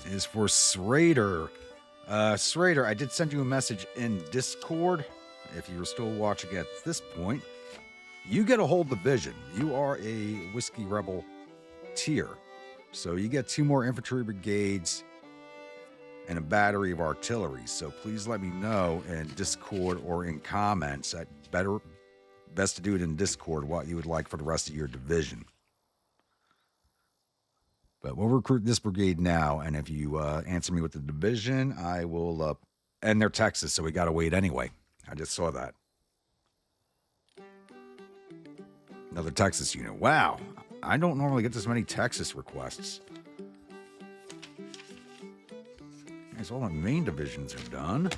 [SPEAKER 1] is for Schrader. Schrader, I did send you a message in Discord. if you're still watching at this point, you get a whole division. You are a Whiskey Rebel tier. So you get 2 more infantry brigades and a battery of artillery. So please let me know in Discord or in comments. Best to do it in Discord what you would like for the rest of your division. But we'll recruit this brigade now, and if you answer me with the division, I will end their Texas, so we got to wait anyway. I just saw that. Another Texas unit. Wow. I don't normally get this many Texas requests. Guys, all the main divisions are done.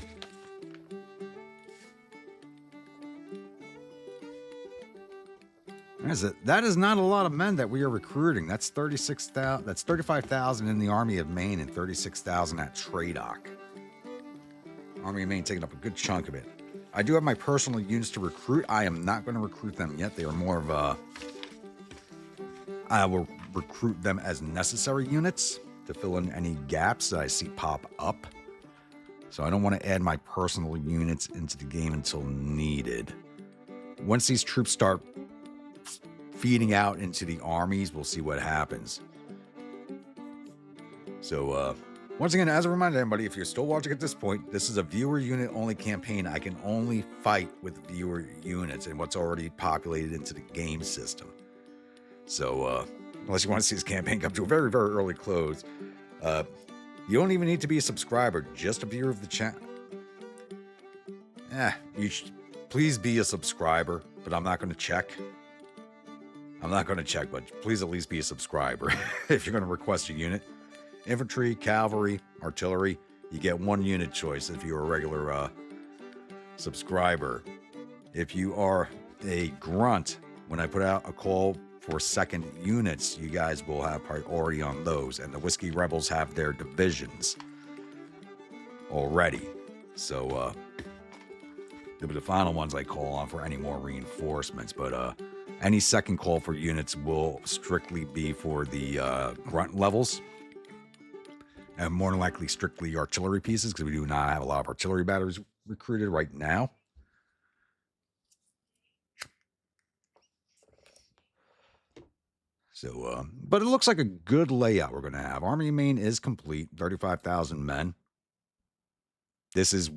[SPEAKER 1] That is not a lot of men that we are recruiting. That's 36,000. That's 35,000 in the Army of Maine and 36,000 at Tradoc. Army of Maine taking up a good chunk of it. I do have my personal units to recruit. I am not going to recruit them yet. They are more of a... I will recruit them as necessary units to fill in any gaps that I see pop up. So I don't want to add my personal units into the game until needed. Once these troops start feeding out into the armies, we'll see what happens. So, once again, as a reminder to everybody, if you're still watching at this point, this is a viewer unit only campaign. I can only fight with viewer units and what's already populated into the game system. So, unless you want to see this campaign come to a very, very early close, you don't even need to be a subscriber, just a viewer of the channel. You should please be a subscriber, but I'm not going to check. But please at least be a subscriber if you're going to request a unit. Infantry, cavalry, artillery, you get 1 unit choice if you're a regular subscriber. If you are a grunt, when I put out a call for second units, you guys will have priority on those. And the Whiskey Rebels have their divisions already. So they'll be the final ones I call on for any more reinforcements. But any second call for units will strictly be for the grunt levels. And more than likely strictly artillery pieces, because we do not have a lot of artillery batteries recruited right now. So, but it looks like a good layout we're going to have. Army of Maine is complete, 35,000 men. This is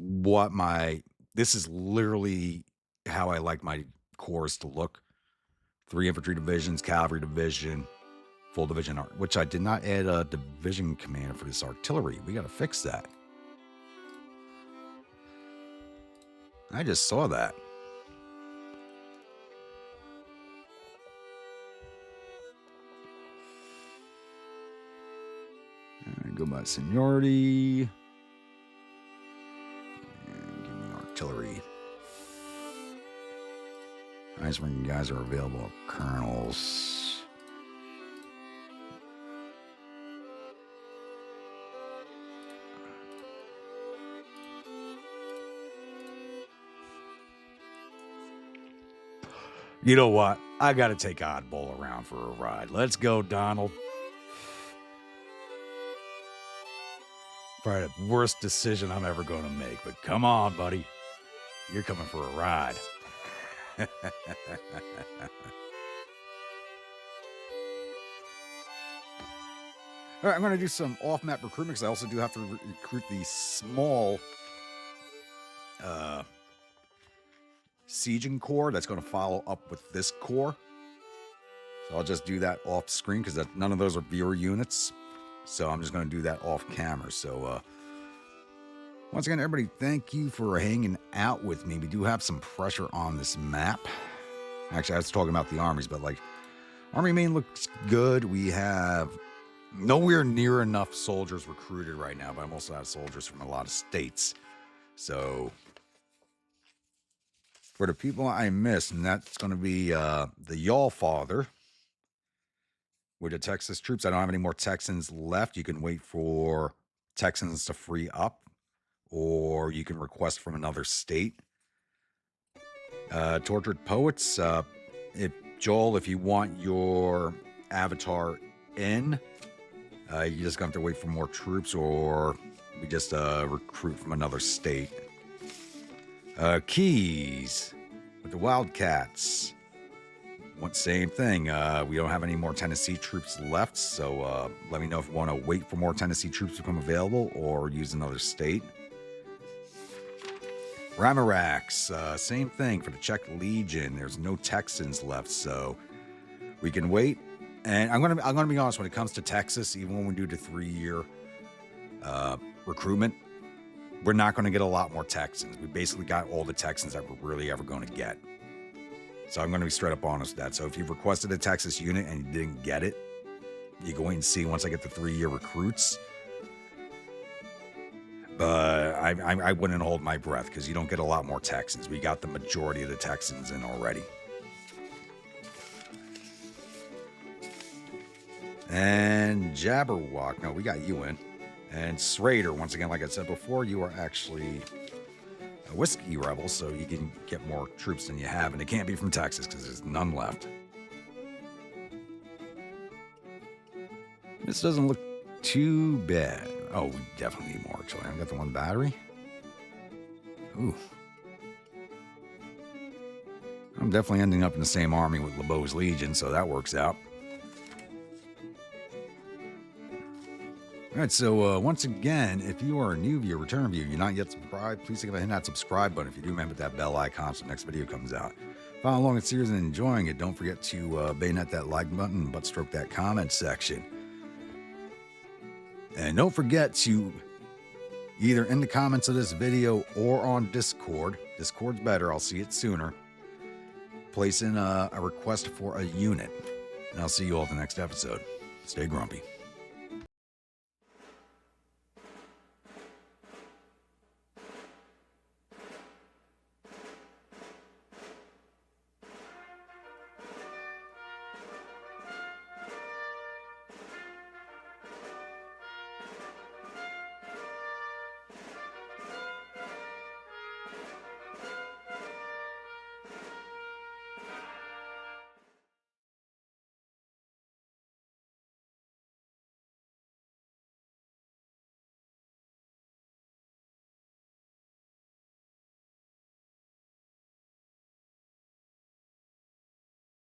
[SPEAKER 1] literally how I like my corps to look. 3 infantry divisions, cavalry division, full division, which I did not add a division commander for this artillery. We got to fix that. I just saw that. Go by seniority. And give me artillery. Nice ranking guys are available. Colonels. You know what? I got to take Oddball around for a ride. Let's go, Donald. Probably the worst decision I'm ever going to make, but come on, buddy. You're coming for a ride. All right, I'm going to do some off-map recruitment because I also do have to recruit the small sieging corps that's going to follow up with this corps. So I'll just do that off screen because none of those are viewer units. So I'm just going to do that off camera. So once again, everybody, thank you for hanging out with me. We do have some pressure on this map. Actually, I was talking about the armies, but like Army of Maine looks good. We have nowhere near enough soldiers recruited right now, but I'm also have soldiers from a lot of states. So for the people I missed, and that's going to be the Y'all Father with the Texas troops. I don't have any more Texans left. You can wait for Texans to free up, or you can request from another state. Tortured Poets. If you want your avatar in, you just gonna have to wait for more troops, or we just recruit from another state. Keys with the Wildcats. Same thing. We don't have any more Tennessee troops left, so let me know if you want to wait for more Tennessee troops to become available or use another state. Ramarax, same thing for the Czech Legion. There's no Texans left, so we can wait. And I'm gonna be honest, when it comes to Texas, even when we do the 3-year recruitment, we're not going to get a lot more Texans. We basically got all the Texans that we're really ever going to get. So I'm going to be straight up honest with that. So if you've requested a Texas unit and you didn't get it, you can wait and see once I get the 3-year recruits. But I wouldn't hold my breath because you don't get a lot more Texans. We got the majority of the Texans in already. And Jabberwock, no, we got you in. And Srader, once again, like I said before, you are actually a Whiskey Rebel, so you can get more troops than you have. And it can't be from Texas because there's none left. This doesn't look too bad. Oh, we definitely need more, actually. I've got the 1 battery. Ooh. I'm definitely ending up in the same army with LeBeau's Legion, so that works out. All right, so once again, if you are a new viewer, return viewer, you're not yet subscribed, please think about hitting that subscribe button. If you do, remember that bell icon so the next video comes out. Follow along the series and enjoying it. Don't forget to bayonet that like button and butt stroke that comment section. And don't forget to, either in the comments of this video or on Discord, Discord's better, I'll see it sooner, place in a request for a unit. And I'll see you all at the next episode. Stay grumpy.